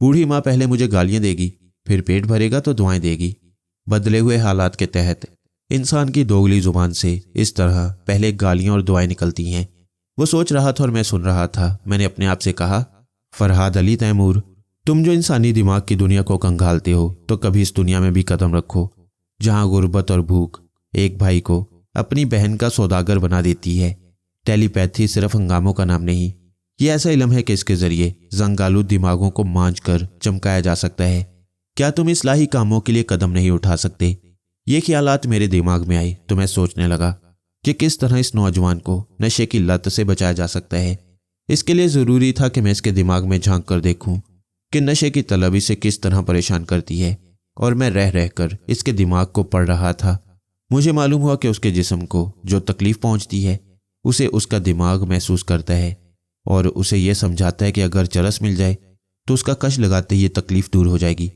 बूढ़ी माँ पहले मुझे गालियां देगी, फिर पेट भरेगा तो दुआएं देगी। बदले हुए हालात के तहत इंसान की दोगली जुबान से इस तरह पहले गालियां और दुआएं निकलती हैं। वो सोच रहा था और मैं सुन रहा था। मैंने अपने आप से कहा, फरहाद अली तैमूर, तुम जो इंसानी दिमाग की दुनिया को कंगालते हो तो कभी इस दुनिया में भी कदम रखो जहां गुर्बत और भूख एक भाई को अपनी बहन का सौदागर बना देती है। टेलीपैथी सिर्फ हंगामों का नाम नहीं, ये ऐसा इल्म है कि इसके जरिए जंगालू दिमागों को मांझ कर चमकाया जा सकता है। क्या तुम इस्लाही कामों के लिए कदम नहीं उठा सकते? ये ख्यालात मेरे दिमाग में आए तो मैं सोचने लगा कि किस तरह इस नौजवान को नशे की लत से बचाया जा सकता है। इसके लिए ज़रूरी था कि मैं इसके दिमाग में झांक कर देखूं कि नशे की तलब इसे किस तरह परेशान करती है, और मैं रह रहकर इसके दिमाग को पढ़ रहा था। मुझे मालूम हुआ कि उसके जिस्म को जो तकलीफ पहुंचती है उसे उसका दिमाग महसूस करता है और उसे यह समझाता है कि अगर चरस मिल जाए तो उसका कश लगाते ही ये तकलीफ दूर हो जाएगी।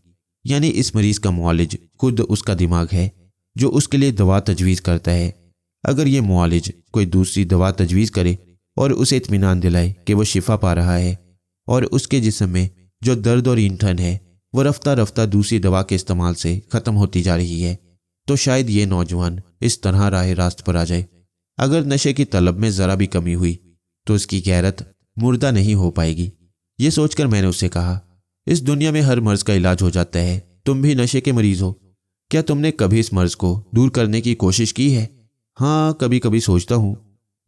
यानी इस मरीज का मुआलिज खुद उसका दिमाग है जो उसके लिए दवा तजवीज़ करता है। अगर ये मुआलिज कोई दूसरी दवा तजवीज़ करे और उसे इत्मीनान दिलाए कि वो शिफा पा रहा है और उसके जिस्म में जो दर्द और ईंठन है वो रफ्ता रफ्ता दूसरी दवा के इस्तेमाल से ख़त्म होती जा रही है, तो शायद ये नौजवान इस तरह राह रास्त पर आ जाए। अगर नशे की तलब में ज़रा भी कमी हुई तो उसकी गैरत मुर्दा नहीं हो पाएगी। ये सोचकर मैंने उससे कहा, इस दुनिया में हर मर्ज का इलाज हो जाता है। तुम भी नशे के मरीज हो। क्या तुमने कभी इस मर्ज को दूर करने की कोशिश की है? हाँ, कभी कभी सोचता हूँ,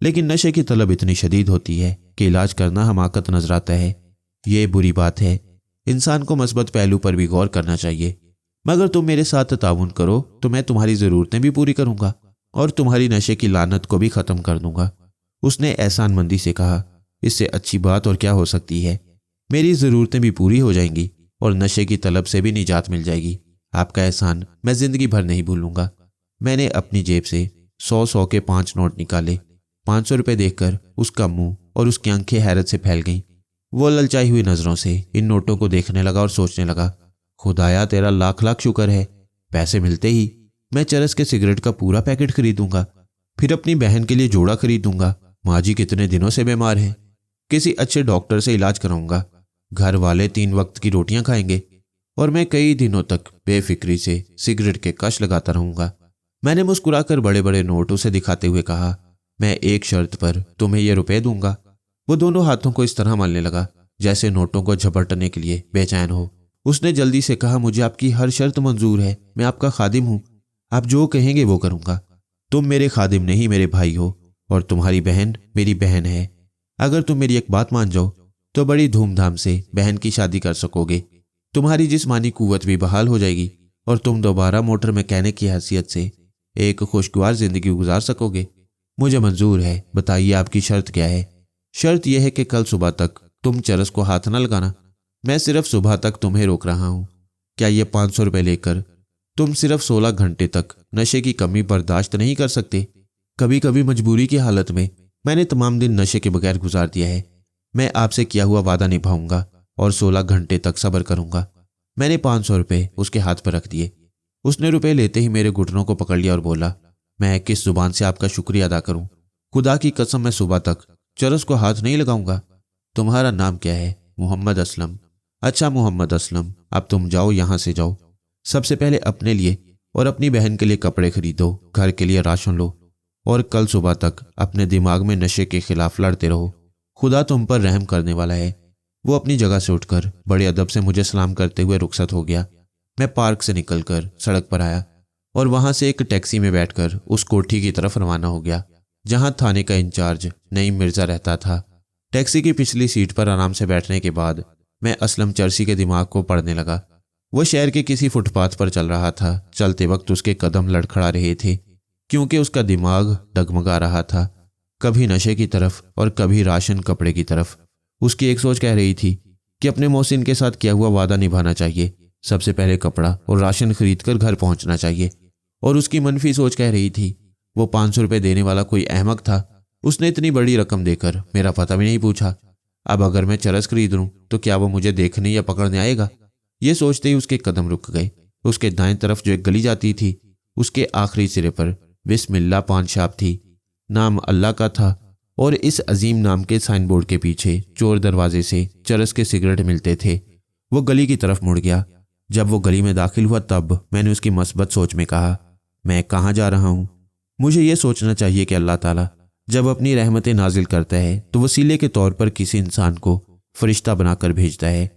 लेकिन नशे की तलब इतनी शदीद होती है कि इलाज करना हमाकत नजर आता है। ये बुरी बात है। इंसान को मस्बत पहलू पर भी गौर करना चाहिए। मगर तुम मेरे साथ ताउन करो तो मैं तुम्हारी ज़रूरतें भी पूरी करूँगा और तुम्हारी नशे की लानत को भी ख़त्म कर दूंगा। उसने एहसानमंदी से कहा, इससे अच्छी बात और क्या हो सकती है। मेरी ज़रूरतें भी पूरी हो जाएंगी और नशे की तलब से भी निजात मिल जाएगी। आपका एहसान मैं ज़िंदगी भर नहीं भूलूंगा। मैंने अपनी जेब से 100 के 5 नोट निकाले। 500 रुपये देखकर उसका मुंह और उसकी आंखें हैरत से फैल गईं। वो ललचाई हुई नज़रों से इन नोटों को देखने लगा और सोचने लगा, खुदाया तेरा लाख लाख शुक्र है। पैसे मिलते ही मैं चरस के सिगरेट का पूरा पैकेट खरीदूंगा, फिर अपनी बहन के लिए जोड़ा खरीदूंगा। माँ जी कितने दिनों से बीमार हैं, किसी अच्छे डॉक्टर से इलाज कराऊंगा। घर वाले 3 वक्त की रोटियां खाएंगे और मैं कई दिनों तक बेफिक्री से सिगरेट के कश लगाता रहूंगा। मैंने मुस्कुराकर बड़े बड़े नोट उसे दिखाते हुए कहा, मैं एक शर्त पर तुम्हें ये रुपए दूंगा। वो दोनों हाथों को इस तरह मलने लगा जैसे नोटों को झपटने के लिए बेचैन हो। उसने जल्दी से कहा, मुझे आपकी हर शर्त मंजूर है। मैं आपका खादिम हूँ, आप जो कहेंगे वो करूँगा। तुम मेरे खादिम नहीं मेरे भाई हो और तुम्हारी बहन मेरी बहन है। अगर तुम मेरी एक बात मान जाओ तो बड़ी धूमधाम से बहन की शादी कर सकोगे। तुम्हारी जिस्मानी कुव्वत भी बहाल हो जाएगी और तुम दोबारा मोटर मैकेनिक की हैसियत से एक खुशगवार जिंदगी गुजार सकोगे। मुझे मंजूर है। बताइए आपकी शर्त क्या है? शर्त यह है कि कल सुबह तक तुम चरस को हाथ न लगाना। मैं सिर्फ सुबह तक तुम्हें रोक रहा हूँ। क्या ये 500 रुपये लेकर तुम सिर्फ 16 घंटे तक नशे की कमी बर्दाश्त नहीं कर सकते? कभी कभी मजबूरी की हालत में मैंने तमाम दिन नशे के बगैर गुजार दिया है। मैं आपसे किया हुआ वादा निभाऊंगा और 16 घंटे तक सब्र करूंगा। मैंने 500 रुपये उसके हाथ पर रख दिए। उसने रुपए लेते ही मेरे घुटनों को पकड़ लिया और बोला, मैं किस जुबान से आपका शुक्रिया अदा करूं? खुदा की कसम मैं सुबह तक चरस को हाथ नहीं लगाऊंगा। तुम्हारा नाम क्या है? मोहम्मद असलम। अच्छा मोहम्मद असलम, अब तुम जाओ, यहाँ से जाओ। सबसे पहले अपने लिए और अपनी बहन के लिए कपड़े खरीदो, घर के लिए राशन लो और कल सुबह तक अपने दिमाग में नशे के खिलाफ लड़ते रहो। खुदा तुम पर रहम करने वाला है। वो अपनी जगह से उठकर बड़े अदब से मुझे सलाम करते हुए रुखसत हो गया। मैं पार्क से निकलकर सड़क पर आया और वहां से एक टैक्सी में बैठकर उस कोठी की तरफ रवाना हो गया जहां थाने का इंचार्ज नईम मिर्जा रहता था। टैक्सी की पिछली सीट पर आराम से बैठने के बाद मैं असलम चर्सी के दिमाग को पढ़ने लगा। वह शहर के किसी फुटपाथ पर चल रहा था। चलते वक्त उसके कदम लड़खड़ा रहे थे क्योंकि उसका दिमाग डगमगा रहा था, कभी नशे की तरफ और कभी राशन कपड़े की तरफ। उसकी एक सोच कह रही थी कि अपने मोहसिन के साथ किया हुआ वादा निभाना चाहिए, सबसे पहले कपड़ा और राशन खरीदकर घर पहुंचना चाहिए। और उसकी मनफी सोच कह रही थी वो 500 रुपये देने वाला कोई अहमक था, उसने इतनी बड़ी रकम देकर मेरा पता भी नहीं पूछा। अब अगर मैं चरस खरीद लूं तो क्या वो मुझे देखने या पकड़ने आएगा? ये सोचते ही उसके कदम रुक गए। उसके दाएं तरफ जो एक गली जाती थी उसके आखिरी सिरे पर बिस्मिल्लाह पान शॉप थी। नाम अल्लाह का था और इस अजीम नाम के साइन बोर्ड के पीछे चोर दरवाजे से चरस के सिगरेट मिलते थे। वो गली की तरफ मुड़ गया। जब वो गली में दाखिल हुआ तब मैंने उसकी मस्बत सोच में कहा, मैं कहाँ जा रहा हूँ? मुझे ये सोचना चाहिए कि अल्लाह ताला जब अपनी रहमतें नाजिल करता है तो वसीले के तौर पर किसी इंसान को फरिश्ता बनाकर भेजता है।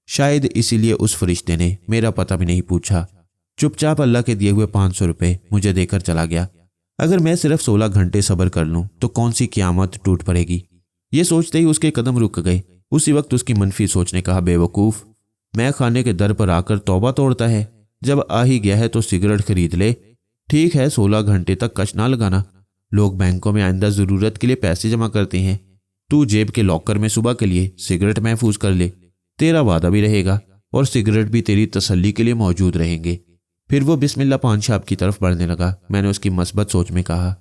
शायद इसीलिए उस फरिश्ते ने मेरा पता भी नहीं पूछा, चुपचाप अल्लाह के दिए हुए 500 रुपये मुझे देकर चला गया। अगर मैं सिर्फ 16 घंटे सब्र कर लूं तो कौन सी क़यामत टूट पड़ेगी? ये सोचते ही उसके कदम रुक गए। उसी वक्त उसकी मनफी सोच ने कहा, बेवकूफ़, मैं खाने के दर पर आकर तौबा तोड़ता है, जब आ ही गया है तो सिगरेट खरीद ले। ठीक है, 16 घंटे तक कश ना लगाना। लोग बैंकों में आइंदा ज़रूरत के लिए पैसे जमा करते हैं, तू जेब के लॉकर में सुबह के लिए सिगरेट महफूज कर ले, तेरा वादा भी रहेगा और सिगरेट भी तेरी तसल्ली के लिए मौजूद रहेंगे। फिर वो बिस्मिल्लाह पान शॉप की तरफ बढ़ने लगा। मैंने उसकी मस्बत सोच में कहा,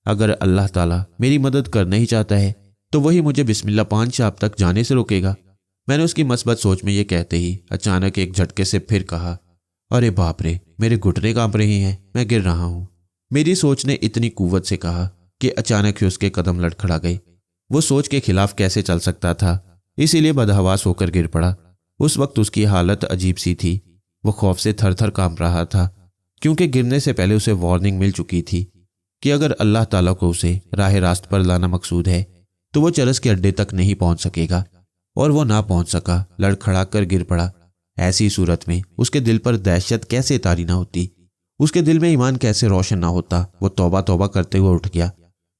अगर अल्लाह ताला मेरी मदद करना ही चाहता है तो वही मुझे बिस्मिल्लाह पान शॉप तक जाने से रोकेगा। मैंने उसकी मस्बत सोच में ये कहते ही अचानक एक झटके से फिर कहा, अरे बाप रे, मेरे घुटने कांप रहे हैं, मैं गिर रहा हूँ। मेरी सोच ने इतनी कुव्वत से कहा कि अचानक ही उसके कदम लड़खड़ा गए। वो सोच के खिलाफ कैसे चल सकता था, इसीलिए बदहवास होकर गिर पड़ा। उस वक्त उसकी हालत अजीब सी थी। वो खौफ से थर थर कांप रहा था क्योंकि गिरने से पहले उसे वार्निंग मिल चुकी थी कि अगर अल्लाह ताला को उसे राह रास्त पर लाना मकसूद है तो वो चरस के अड्डे तक नहीं पहुंच सकेगा। और वो ना पहुंच सका, लड़खड़ा कर गिर पड़ा। ऐसी सूरत में उसके दिल पर दहशत कैसे तारी ना होती, उसके दिल में ईमान कैसे रोशन ना होता। वो तौबा तौबा करते हुए उठ गया,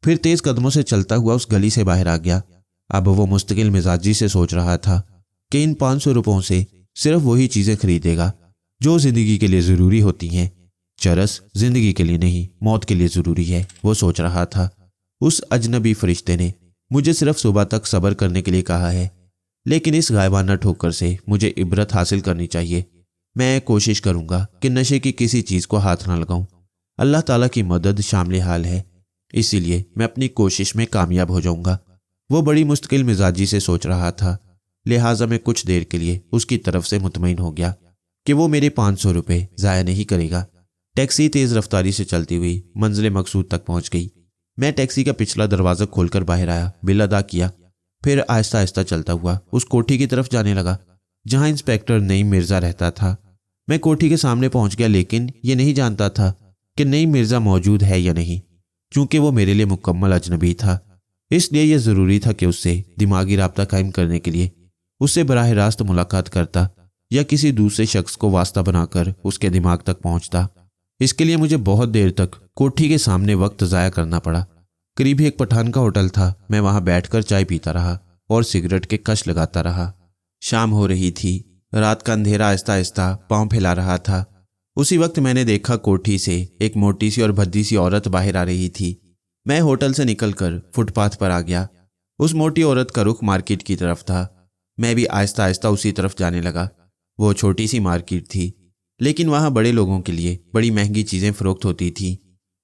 फिर तेज कदमों से चलता हुआ उस गली से बाहर आ गया। अब वो मुस्तकिल मिजाजी से सोच रहा था कि इन 500 रुपयों से सिर्फ वही चीजें खरीदेगा जो जिंदगी के लिए जरूरी होती हैं। चरस जिंदगी के लिए नहीं, मौत के लिए जरूरी है, वो सोच रहा था। उस अजनबी फरिश्ते ने मुझे सिर्फ सुबह तक सब्र करने के लिए कहा है, लेकिन इस गायबाना ठोकर से मुझे इबरत हासिल करनी चाहिए। मैं कोशिश करूंगा कि नशे की किसी चीज को हाथ ना लगाऊं। अल्लाह ताला की मदद शामिल हाल है, इसीलिए मैं अपनी कोशिश में कामयाब हो जाऊंगा। वो बड़ी मुश्किल मिजाजी से सोच रहा था, लिहाजा मैं कुछ देर के लिए उसकी तरफ से मुतमईन हो गया कि वो मेरे 500 रुपये ज़ाया नहीं करेगा। टैक्सी तेज़ रफ्तारी से चलती हुई मंजिल मकसूद तक पहुंच गई। मैं टैक्सी का पिछला दरवाज़ा खोलकर बाहर आया, बिल अदा किया, फिर आहिस्ता आहिस्ता चलता हुआ उस कोठी की तरफ जाने लगा जहां इंस्पेक्टर नईम मिर्ज़ा रहता था। मैं कोठी के सामने पहुंच गया, लेकिन ये नहीं जानता था कि नईम मिर्ज़ा मौजूद है या नहीं, क्योंकि वो मेरे लिए मुकम्मल अजनबी था। इसलिए यह ज़रूरी था कि उससे दिमागी राब्ता कायम करने के लिए उससे बराह रास्त मुलाकात करता या किसी दूसरे शख्स को वास्ता बनाकर उसके दिमाग तक पहुंचता। इसके लिए मुझे बहुत देर तक कोठी के सामने वक्त ज़ाया करना पड़ा। करीब एक पठान का होटल था। मैं वहां बैठकर चाय पीता रहा और सिगरेट के कश लगाता रहा। शाम हो रही थी, रात का अंधेरा आहिस्ता आहिस्ता पांव फैला रहा था। उसी वक्त मैंने देखा कोठी से एक मोटी सी और भद्दी सी औरत बाहर आ रही थी। मैं होटल से निकलकर फुटपाथ पर आ गया। उस मोटी औरत का रुख मार्केट की तरफ था। मैं भी आहिस्ता आहिस्ता उसी तरफ जाने लगा। वो छोटी सी मार्केट थी, लेकिन वहाँ बड़े लोगों के लिए बड़ी महंगी चीज़ें फरोख्त होती थी।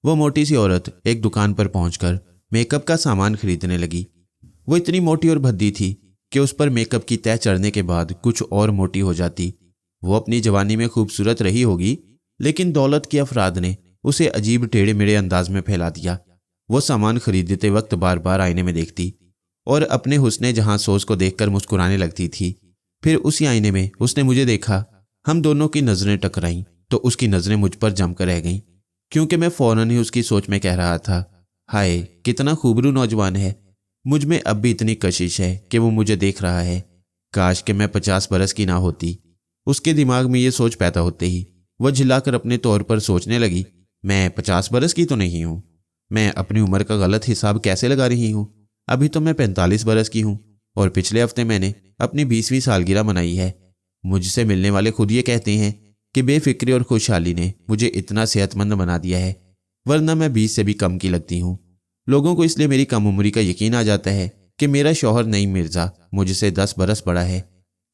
वो मोटी सी औरत एक दुकान पर पहुंचकर मेकअप का सामान खरीदने लगी। वो इतनी मोटी और भद्दी थी कि उस पर मेकअप की तह चढ़ने के बाद कुछ और मोटी हो जाती। वो अपनी जवानी में खूबसूरत रही होगी, लेकिन दौलत के अफराद ने उसे अजीब टेढ़े मेढ़े अंदाज में फैला दिया। वो सामान खरीदते वक्त बार बार आईने में देखती और अपने हुस्ने जहां सोच को देखकर मुस्कुराने लगती थी। फिर उसी आईने में उसने मुझे देखा। हम दोनों की नजरें टकराईं तो उसकी नजरें मुझ पर जमकर रह गईं, क्योंकि मैं फौरन ही उसकी सोच में कह रहा था, हाय कितना खूबरू नौजवान है। मुझ में अब भी इतनी कशिश है कि वो मुझे देख रहा है। काश कि मैं 50 बरस की ना होती। उसके दिमाग में ये सोच पैदा होते ही वह झिल्लाकर अपने तौर पर सोचने लगी, मैं 50 बरस की तो नहीं हूँ। मैं अपनी उम्र का गलत हिसाब कैसे लगा रही हूँ? अभी तो मैं 45 बरस की हूँ और पिछले हफ्ते मैंने अपनी 20वीं सालगिरह मनाई है। मुझसे मिलने वाले खुद ये कहते हैं कि बेफिक्री और खुशहाली ने मुझे इतना सेहतमंद बना दिया है, वरना मैं 20 से भी कम की लगती हूँ। लोगों को इसलिए मेरी कम उम्री का यकीन आ जाता है कि मेरा शौहर नईम मिर्ज़ा मुझसे 10 बरस बड़ा है,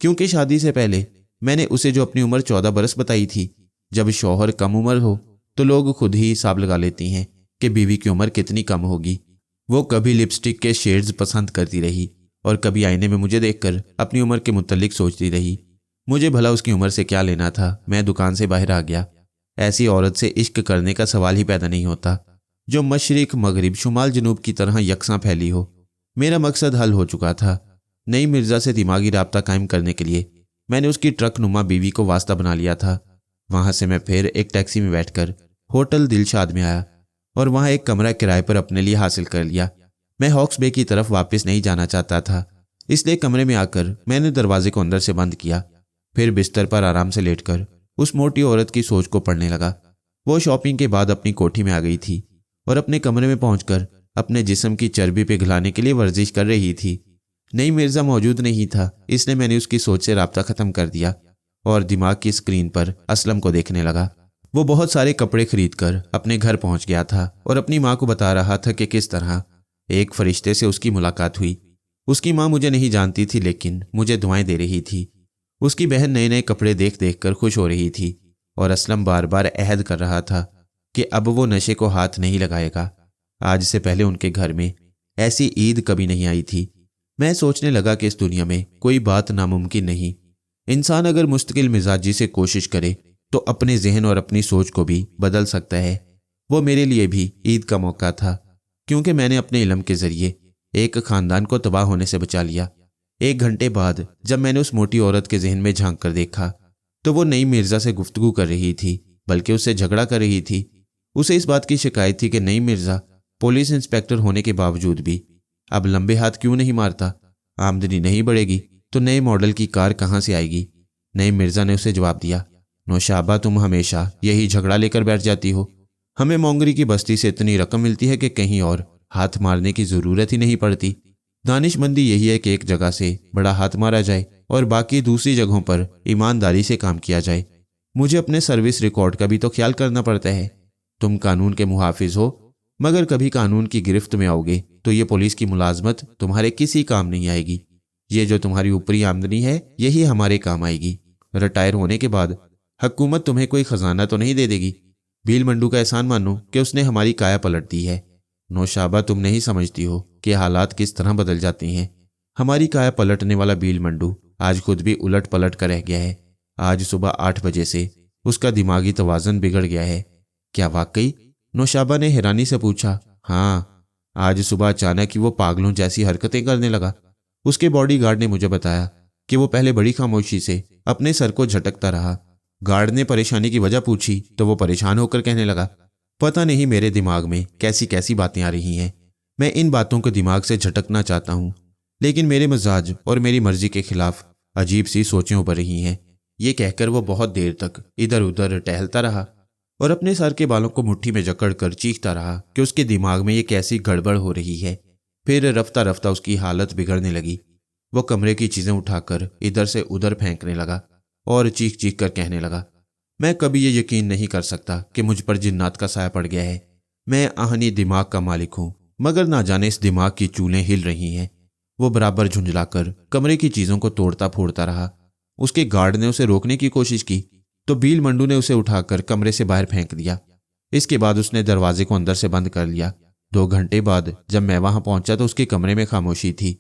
क्योंकि शादी से पहले मैंने उसे जो अपनी उम्र 14 बरस बताई थी। जब शौहर कम उम्र हो तो लोग खुद ही हिसाब लगा लेती हैं कि बीवी की उम्र कितनी कम होगी। वो कभी लिपस्टिक के शेड्स पसंद करती रही और कभी आईने में मुझे देखकर अपनी उम्र के मुतल्लिक सोचती रही। मुझे भला उसकी उम्र से क्या लेना था, मैं दुकान से बाहर आ गया। ऐसी औरत से इश्क करने का सवाल ही पैदा नहीं होता जो मशरिक मगरिब शुमाल जनूब की तरह यकसां फैली हो। मेरा मकसद हल हो चुका था। नईम मिर्ज़ा से दिमागी राब्ता कायम करने के लिए मैंने उसकी ट्रक नुमा बीवी को वास्ता बना लिया था। वहां से मैं फिर एक टैक्सी में बैठकर होटल दिलशाद में आया और वहां एक कमरा किराए पर अपने लिए हासिल कर लिया। मैं हॉक्स बे की तरफ वापस नहीं जाना चाहता था, इसलिए कमरे में आकर मैंने दरवाजे को अंदर से बंद किया। फिर बिस्तर पर आराम से लेटकर उस मोटी औरत की सोच को पढ़ने लगा। वो शॉपिंग के बाद अपनी कोठी में आ गई थी और अपने कमरे में पहुंचकर अपने जिस्म की चर्बी पिघलाने के लिए वर्जिश कर रही थी। नईम मिर्ज़ा मौजूद नहीं था, इसलिए मैंने उसकी सोच से राब्ता ख़त्म कर दिया और दिमाग की स्क्रीन पर असलम को देखने लगा। वो बहुत सारे कपड़े खरीदकर अपने घर पहुंच गया था और अपनी माँ को बता रहा था कि किस तरह एक फरिश्ते से उसकी मुलाकात हुई। उसकी माँ मुझे नहीं जानती थी, लेकिन मुझे दुआएं दे रही थी। उसकी बहन नए नए कपड़े देख देख कर खुश हो रही थी और असलम बार बार अहद कर रहा था कि अब वो नशे को हाथ नहीं लगाएगा। आज से पहले उनके घर में ऐसी ईद कभी नहीं आई थी। मैं सोचने लगा कि इस दुनिया में कोई बात नामुमकिन नहीं। इंसान अगर मुस्तकिल मिजाजी से कोशिश करे तो अपने जहन और अपनी सोच को भी बदल सकता है। वो मेरे लिए भी ईद का मौका था, क्योंकि मैंने अपने इल्म के जरिए एक खानदान को तबाह होने से बचा लिया। 1 घंटे बाद जब मैंने उस मोटी औरत के जहन में झांक कर देखा तो वो नईम मिर्ज़ा से गुफ्तगू कर रही थी, बल्कि उससे झगड़ा कर रही थी। उसे इस बात की शिकायत थी कि नईम मिर्ज़ा पुलिस इंस्पेक्टर होने के बावजूद भी अब लंबे हाथ क्यों नहीं मारता। आमदनी नहीं बढ़ेगी तो नए मॉडल की कार कहाँ से आएगी। नईम मिर्ज़ा ने उसे जवाब दिया, नौशाबा, तुम हमेशा यही झगड़ा लेकर बैठ जाती हो। हमें मोंगरी की बस्ती से इतनी रकम मिलती है कि कहीं और हाथ मारने की ज़रूरत ही नहीं पड़ती। दानिशमंदी यही है कि एक जगह से बड़ा हाथ मारा जाए और बाकी दूसरी जगहों पर ईमानदारी से काम किया जाए। मुझे अपने सर्विस रिकॉर्ड का भी तो ख्याल करना पड़ता है। तुम कानून के मुहाफिज हो, मगर कभी कानून की गिरफ्त में आओगे तो ये पुलिस की मुलाजमत तुम्हारे किसी काम नहीं आएगी। ये जो तुम्हारी ऊपरी आमदनी है यही हमारे काम आएगी। रिटायर होने के बाद हुकूमत तुम्हें कोई खजाना तो नहीं दे देगी। भील मंडू का एहसान मानो कि उसने हमारी काया पलट दी है। नौशाबा, तुम नहीं समझती हो कि हालात किस तरह बदल जाते हैं। हमारी काया पलटने वाला भील मंडू आज खुद भी उलट पलट कर रह गया है। आज सुबह 8 बजे से उसका दिमागी तवाज़ुन बिगड़ गया है। क्या वाकई? नौशाबा ने हैरानी से पूछा। हाँ, आज सुबह अचानक ही वो पागलों जैसी हरकतें करने लगा। उसके बॉडीगार्ड ने मुझे बताया कि वो पहले बड़ी खामोशी से अपने सर को झटकता रहा। गार्ड ने परेशानी की वजह पूछी तो वो परेशान होकर कहने लगा, पता नहीं मेरे दिमाग में कैसी कैसी बातें आ रही हैं। मैं इन बातों को दिमाग से झटकना चाहता हूँ, लेकिन मेरे मिजाज और मेरी मर्जी के खिलाफ अजीब सी सोचें उभर रही हैं। ये कहकर वो बहुत देर तक इधर उधर टहलता रहा और अपने सर के बालों को मुट्ठी में जकड़कर चीखता रहा कि उसके दिमाग में ये कैसी गड़बड़ हो रही है। फिर रफ्ता रफ्ता उसकी हालत बिगड़ने लगी। वो कमरे की चीज़ें उठाकर इधर से उधर फेंकने लगा और चीख चीख कर कहने लगा, मैं कभी ये यकीन नहीं कर सकता कि मुझ पर जिन्नात का साया पड़ गया है। मैं आहनी दिमाग का मालिक हूँ, मगर ना जाने इस दिमाग की चूलें हिल रही हैं। वो बराबर झुंझलाकर कमरे की चीज़ों को तोड़ता फोड़ता रहा। उसके गार्ड ने उसे रोकने की कोशिश की तो भील मंडू ने उसे उठाकर कमरे से बाहर फेंक दिया। इसके बाद उसने दरवाजे को अंदर से बंद कर लिया। 2 घंटे बाद जब मैं वहां पहुंचा तो उसके कमरे में खामोशी थी।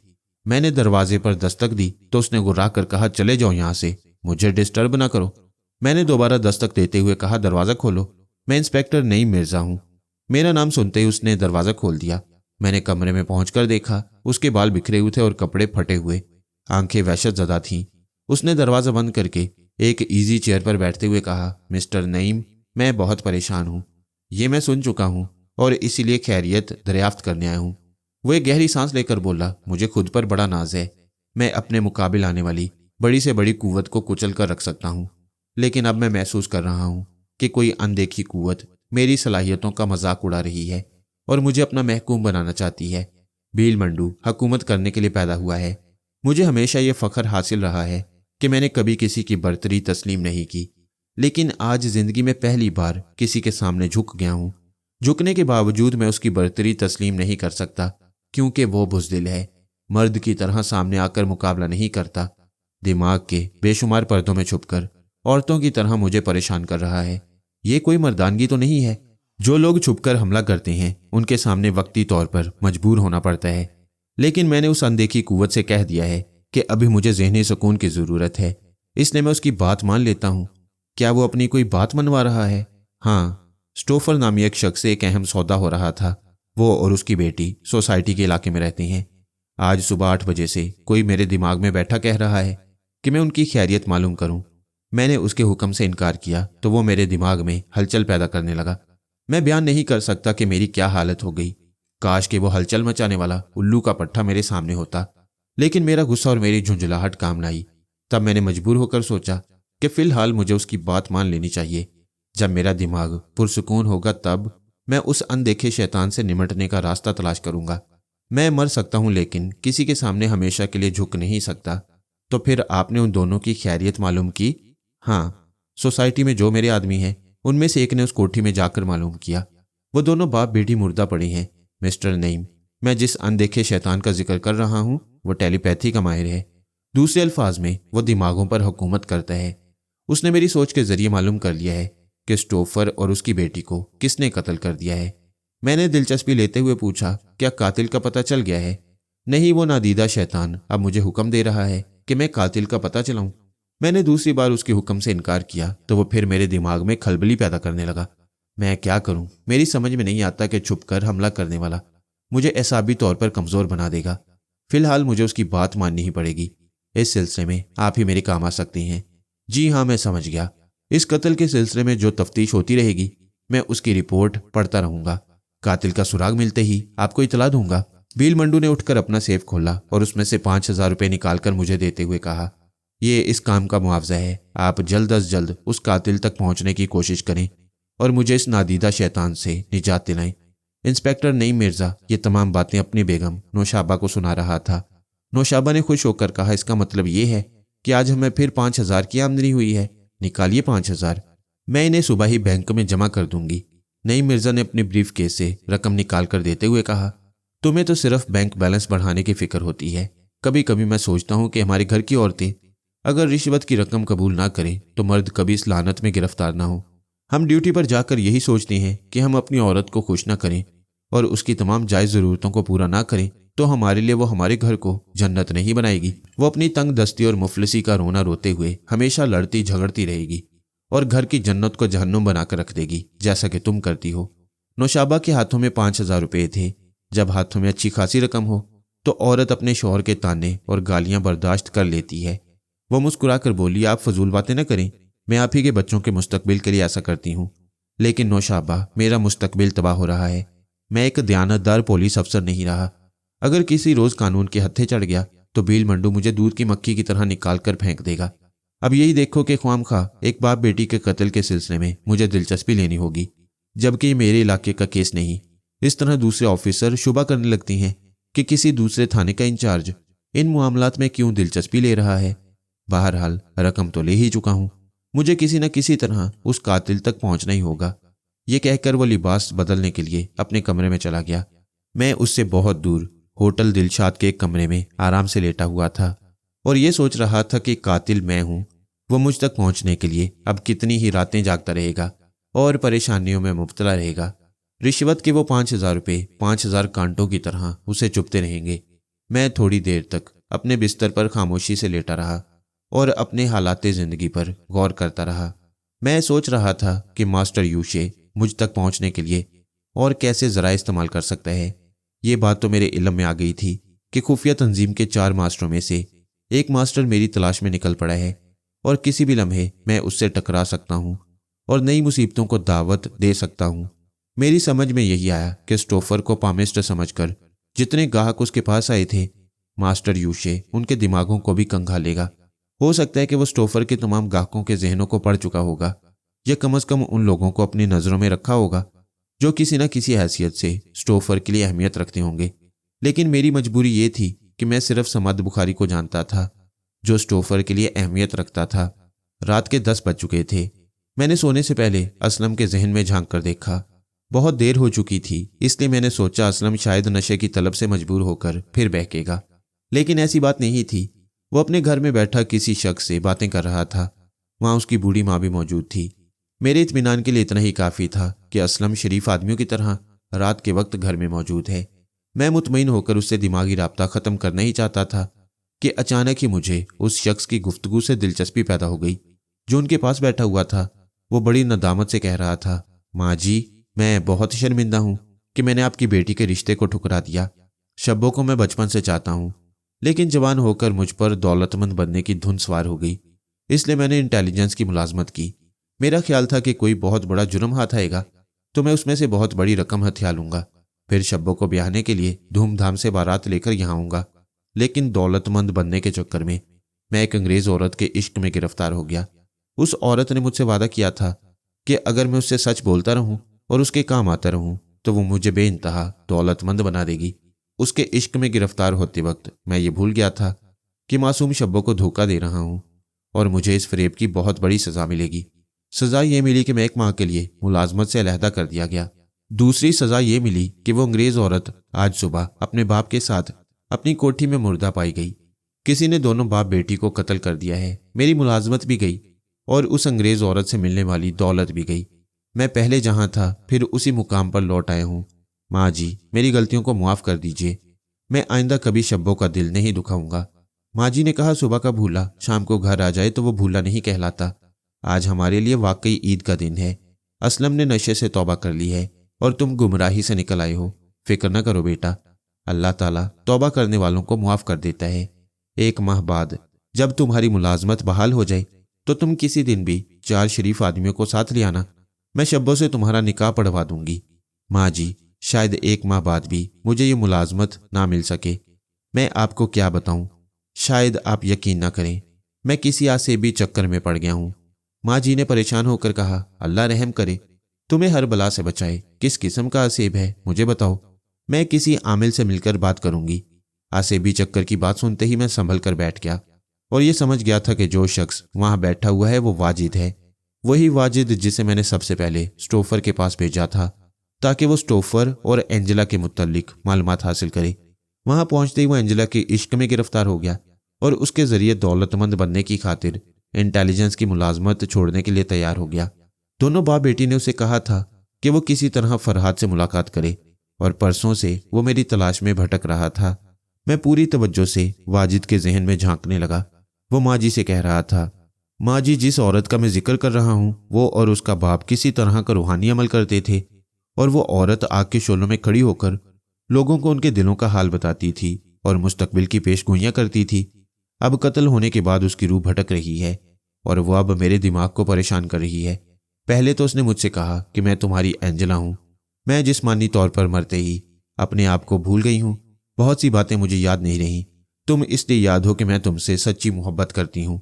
मैंने दरवाजे पर दस्तक दी तो उसने गुर्रा कर कहा, चले जाओ यहां से, मुझे डिस्टर्ब ना करो। मैंने दोबारा दस्तक देते हुए कहा, दरवाज़ा खोलो, मैं इंस्पेक्टर नईम मिर्ज़ा हूँ। मेरा नाम सुनते ही उसने दरवाज़ा खोल दिया। मैंने कमरे में पहुंचकर देखा, उसके बाल बिखरे हुए थे और कपड़े फटे हुए, आंखें वहशत ज़दा थीं। उसने दरवाज़ा बंद करके एक इजी चेयर पर बैठते हुए कहा, मिस्टर नईम, मैं बहुत परेशान हूँ। ये मैं सुन चुका हूँ और इसीलिए खैरियत दरियाफ्त करने आया हूँ। वो एक गहरी सांस लेकर बोला, मुझे खुद पर बड़ा नाज है। मैं अपने मुकाबिल आने वाली बड़ी से बड़ी कुव्वत को कुचल कर रख सकता हूँ, लेकिन अब मैं महसूस कर रहा हूँ कि कोई अनदेखी कुव्वत मेरी सलाहियतों का मजाक उड़ा रही है और मुझे अपना महकूम बनाना चाहती है। भील मंडू हुकूमत करने के लिए पैदा हुआ है। मुझे हमेशा ये फ़ख्र हासिल रहा है कि मैंने कभी किसी की बर्तरी तस्लीम नहीं की। लेकिन आज जिंदगी में पहली बार किसी के सामने झुक गया हूं। झुकने के बावजूद मैं उसकी बर्तरी तस्लीम नहीं कर सकता, क्योंकि वो बुज़दिल है, मर्द की तरह सामने आकर मुकाबला नहीं करता। दिमाग के बेशुमार पर्दों में छुपकर औरतों की तरह मुझे परेशान कर रहा है। ये कोई मर्दानगी तो नहीं है। जो लोग छुपकर हमला करते हैं उनके सामने वक्ती तौर पर मजबूर होना पड़ता है, लेकिन मैंने उस अनदेखी कुव्वत से कह दिया है कि अभी मुझे ज़हनी सुकून की ज़रूरत है, इसलिए मैं उसकी बात मान लेता हूँ। क्या वो अपनी कोई बात मनवा रहा है? हाँ, स्टोफर नामी एक शख्स से एक अहम सौदा हो रहा था। वो और उसकी बेटी सोसाइटी के इलाके में रहती हैं। आज सुबह 8 बजे से कोई मेरे दिमाग में बैठा कह रहा है कि मैं उनकी खैरियत मालूम करूं। मैंने उसके हुक्म से इनकार किया तो वो मेरे दिमाग में हलचल पैदा करने लगा। मैं बयान नहीं कर सकता कि मेरी क्या हालत हो गई। काश कि वो हलचल मचाने वाला उल्लू का पट्टा मेरे सामने होता, लेकिन मेरा गुस्सा और मेरी झुंझलाहट काम न आई। तब मैंने मजबूर होकर सोचा कि फिलहाल मुझे उसकी बात मान लेनी चाहिए। जब मेरा दिमाग पुरसुकून होगा तब मैं उस अनदेखे शैतान से निमटने का रास्ता तलाश करूंगा। मैं मर सकता हूं, लेकिन किसी के सामने हमेशा के लिए झुक नहीं सकता। तो फिर आपने उन दोनों की खैरियत मालूम की? हाँ, सोसाइटी में जो मेरे आदमी हैं उनमें से एक ने उस कोठी में जाकर मालूम किया। वो दोनों बाप बेटी मुर्दा पड़ी हैं। मिस्टर नईम, मैं जिस अनदेखे शैतान का जिक्र कर रहा हूं वो टेलीपैथी का माहिर है। दूसरे अल्फाज में वो दिमागों पर हुकूमत करता है। उसने मेरी सोच के जरिए मालूम कर लिया है कि स्टोफर और उसकी बेटी को किसने कत्ल कर दिया है। मैंने दिलचस्पी लेते हुए पूछा, क्या कातिल का पता चल गया है? नहीं, वो नादीदा शैतान अब मुझे हुक्म दे रहा है कि मैं कातिल का पता चलाऊं। मैंने दूसरी बार उसके हुक्म से इनकार किया तो वो फिर मेरे दिमाग में खलबली पैदा करने लगा। मैं क्या करूं? मेरी समझ में नहीं आता कि छुपकर हमला करने वाला मुझे एसाबी तौर पर कमजोर बना देगा। फिलहाल मुझे उसकी बात माननी ही पड़ेगी। इस सिलसिले में आप ही मेरे काम आ सकती हैं। जी हाँ, मैं समझ गया। इस कत्ल के सिलसिले में जो तफ्तीश होती रहेगी मैं उसकी रिपोर्ट पढ़ता रहूंगा। कातिल का सुराग मिलते ही आपको इतला दूंगा। बील मंडू ने उठकर अपना सेफ खोला और उसमें से 5,000 रुपये निकालकर मुझे देते हुए कहा, ये इस काम का मुआवजा है। आप जल्द अज जल्द उस कातिल तक पहुंचने की कोशिश करें और मुझे इस नादीदा शैतान से निजात दिलाएं। इंस्पेक्टर नईम मिर्जा ये तमाम बातें अपनी बेगम नौशाबा को सुना रहा था। नौशाबा ने खुश होकर कहा, इसका मतलब ये है कि आज हमें फिर 5,000 की आमदनी हुई है। निकालिए 5,000, मैं इन्हें सुबह ही बैंक में जमा कर दूंगी। नईम मिर्जा ने अपनी ब्रीफ केस से रकम निकाल कर देते हुए कहा, तुम्हें तो सिर्फ बैंक बैलेंस बढ़ाने की फिक्र होती है। कभी कभी मैं सोचता हूं कि हमारे घर की औरतें अगर रिश्वत की रकम कबूल ना करें तो मर्द कभी इस लानत में गिरफ्तार ना हो। हम ड्यूटी पर जाकर यही सोचते हैं कि हम अपनी औरत को खुश ना करें और उसकी तमाम जायज़ ज़रूरतों को पूरा ना करें तो हमारे लिए वो हमारे घर को जन्नत नहीं बनाएगी। वो अपनी तंग दस्ती और मुफलिसी का रोना रोते हुए हमेशा लड़ती झगड़ती रहेगी और घर की जन्नत को जहन्नुम बनाकर रख देगी, जैसा कि तुम करती हो। नौशाबा के हाथों में 5,000 रुपये थे। जब हाथों में अच्छी खासी रकम हो तो औरत अपने शौहर के ताने और गालियां बर्दाश्त कर लेती है। वो मुस्कुराकर बोली, आप फजूल बातें न करें, मैं आप ही के बच्चों के मुस्तकबिल के लिए ऐसा करती हूँ। लेकिन नौशाबा, मेरा मुस्तकबिल तबाह हो रहा है। मैं एक दयानतदार पुलिस अफसर नहीं रहा। अगर किसी रोज कानून के हत्थे चढ़ गया तो बील मंडू मुझे दूध की मक्खी की तरह निकाल कर फेंक देगा। अब यही देखो कि ख्वामखा एक बाप बेटी के कत्ल के सिलसिले में मुझे दिलचस्पी लेनी होगी, जबकि ये मेरे इलाके का केस नहीं। इस तरह दूसरे ऑफिसर शुबा करने लगती हैं कि किसी दूसरे थाने का इंचार्ज इन मामलात में क्यों दिलचस्पी ले रहा है। बहरहाल रकम तो ले ही चुका हूं, मुझे किसी न किसी तरह उस कातिल तक पहुंचना ही होगा। ये कहकर वो लिबास बदलने के लिए अपने कमरे में चला गया। मैं उससे बहुत दूर होटल दिलशाद के एक कमरे में आराम से लेटा हुआ था और ये सोच रहा था कि कातिल मैं हूं। वो मुझ तक पहुंचने के लिए अब कितनी ही रातें जागता रहेगा और परेशानियों में मुब्तला रहेगा। रिश्वत के वो 5,000 रुपये 5,000 कांटों की तरह उसे चुभते रहेंगे। मैं थोड़ी देर तक अपने बिस्तर पर खामोशी से लेटा रहा और अपने हालात ज़िंदगी पर गौर करता रहा। मैं सोच रहा था कि मास्टर यूशे मुझ तक पहुंचने के लिए और कैसे ज़राए इस्तेमाल कर सकता है। ये बात तो मेरे इल्म में आ गई थी कि खुफिया तंजीम के 4 मास्टरों में से एक मास्टर मेरी तलाश में निकल पड़ा है और किसी भी लम्हे मैं उससे टकरा सकता हूँ और नई मुसीबतों को दावत दे सकता हूँ। मेरी समझ में यही आया कि स्टोफर को पामिस्ट समझकर जितने ग्राहक उसके पास आए थे, मास्टर यूशे उनके दिमागों को भी कंघा लेगा। हो सकता है कि वो स्टोफर के तमाम ग्राहकों के जहनों को पढ़ चुका होगा या कम अज़ कम उन लोगों को अपनी नज़रों में रखा होगा जो किसी न किसी हैसियत से स्टोफर के लिए अहमियत रखते होंगे। लेकिन मेरी मजबूरी ये थी कि मैं सिर्फ समद बुखारी को जानता था जो स्टोफर के लिए अहमियत रखता था। रात के 10 बज चुके थे। मैंने सोने से पहले असलम के जहन में झांक कर देखा। बहुत देर हो चुकी थी, इसलिए मैंने सोचा असलम शायद नशे की तलब से मजबूर होकर फिर बहकेगा, लेकिन ऐसी बात नहीं थी। वो अपने घर में बैठा किसी शख्स से बातें कर रहा था। वहां उसकी बूढ़ी माँ भी मौजूद थी। मेरे इत्मीनान के लिए इतना ही काफ़ी था कि असलम शरीफ आदमियों की तरह रात के वक्त घर में मौजूद है। मैं मुतमईन होकर उससे दिमागी राब्ता ख़त्म करना ही चाहता था कि अचानक ही मुझे उस शख्स की गुफ्तगू से दिलचस्पी पैदा हो गई जो उनके पास बैठा हुआ था। वो बड़ी नदामत से कह रहा था, माँ जी, मैं बहुत शर्मिंदा हूँ कि मैंने आपकी बेटी के रिश्ते को ठुकरा दिया। शब्बों को मैं बचपन से चाहता हूँ, लेकिन जवान होकर मुझ पर दौलतमंद बनने की धुन सवार हो गई, इसलिए मैंने इंटेलिजेंस की मुलाजमत की। मेरा ख्याल था कि कोई बहुत बड़ा जुर्म हाथ आएगा तो मैं उसमें से बहुत बड़ी रकम हथिया लूंगा, फिर शब्बों को ब्याहने के लिए धूमधाम से बारात लेकर यहाँ आऊँगा। लेकिन दौलतमंद बनने के चक्कर में मैं एक अंग्रेज औरत के इश्क में गिरफ्तार हो गया। उस औरत ने मुझसे वादा किया था कि अगर मैं उससे सच बोलता रहूं और उसके काम आता रहूं तो वो मुझे बेइंतहा दौलतमंद बना देगी। उसके इश्क में गिरफ्तार होते वक्त मैं ये भूल गया था कि मासूम शब्बों को धोखा दे रहा हूं और मुझे इस फरेब की बहुत बड़ी सजा मिलेगी। सजा ये मिली कि मैं एक माह के लिए मुलाजमत से अलहदा कर दिया गया। दूसरी सजा ये मिली कि वो अंग्रेज औरत आज सुबह अपने बाप के साथ अपनी कोठी में मुर्दा पाई गई। किसी ने दोनों बाप बेटी को कत्ल कर दिया है। मेरी मुलाजमत भी गई और उस अंग्रेज औरत से मिलने वाली दौलत भी गई। मैं पहले जहां था फिर उसी मुकाम पर लौट आया हूं। माँ जी, मेरी गलतियों को मुआफ कर दीजिए। मैं आइंदा कभी शब्बों का दिल नहीं दुखाऊंगा। माँ जी ने कहा, सुबह का भूला शाम को घर आ जाए तो वो भूला नहीं कहलाता। आज हमारे लिए वाकई ईद का दिन है। असलम ने नशे से तौबा कर ली है और तुम गुमराही से निकल आए हो। फिक्र न करो बेटा, अल्लाह ताला तौबा करने वालों को मुआफ कर देता है। एक माह बाद जब तुम्हारी मुलाजमत बहाल हो जाए तो तुम किसी दिन भी 4 शरीफ आदमियों को साथ ले आना। मैं शब्बों से तुम्हारा निकाह पढ़वा दूंगी। माँ जी, शायद 1 माह बाद भी मुझे ये मुलाजमत ना मिल सके। मैं आपको क्या बताऊं, शायद आप यकीन ना करें, मैं किसी आसेबी चक्कर में पड़ गया हूं। माँ जी ने परेशान होकर कहा, अल्लाह रहम करे, तुम्हें हर बला से बचाए। किस किस्म का आसेब है मुझे बताओ, मैं किसी आमिल से मिलकर बात करूंगी। आसेबी चक्कर की बात सुनते ही मैं संभल कर बैठ गया और ये समझ गया था कि जो शख्स वहां बैठा हुआ है वो वाजिद है। वही वाजिद जिसे मैंने सबसे पहले स्टोफर के पास भेजा था ताकि वो स्टोफर और एंजेला के मुत्तल्लिक मालूमात हासिल करे। वहां पहुंचते ही वो एंजेला के इश्क में गिरफ्तार हो गया और उसके जरिए दौलतमंद बनने की खातिर इंटेलिजेंस की मुलाजमत छोड़ने के लिए तैयार हो गया। दोनों बाप बेटी ने उसे कहा था कि वो किसी तरह फरहाद से मुलाकात करे और परसों से वो मेरी तलाश में भटक रहा था। मैं पूरी तवज्जो से वाजिद के जहन में झांकने लगा। वो माँ जी से कह रहा था, माँ जी, जिस औरत का मैं जिक्र कर रहा हूँ वो और उसका बाप किसी तरह का रूहानी अमल करते थे और वो औरत आग के शोलों में खड़ी होकर लोगों को उनके दिलों का हाल बताती थी और मुस्तकबिल की पेशगोइयां करती थी। अब कत्ल होने के बाद उसकी रूह भटक रही है और वो अब मेरे दिमाग को परेशान कर रही है। पहले तो उसने मुझसे कहा कि मैं तुम्हारी एंजेला हूँ। मैं जिस्मानी तौर पर मरते ही अपने आप को भूल गई हूँ। बहुत सी बातें मुझे याद नहीं रही। तुम इसलिए याद हो कि मैं तुमसे सच्ची मोहब्बत करती हूँ।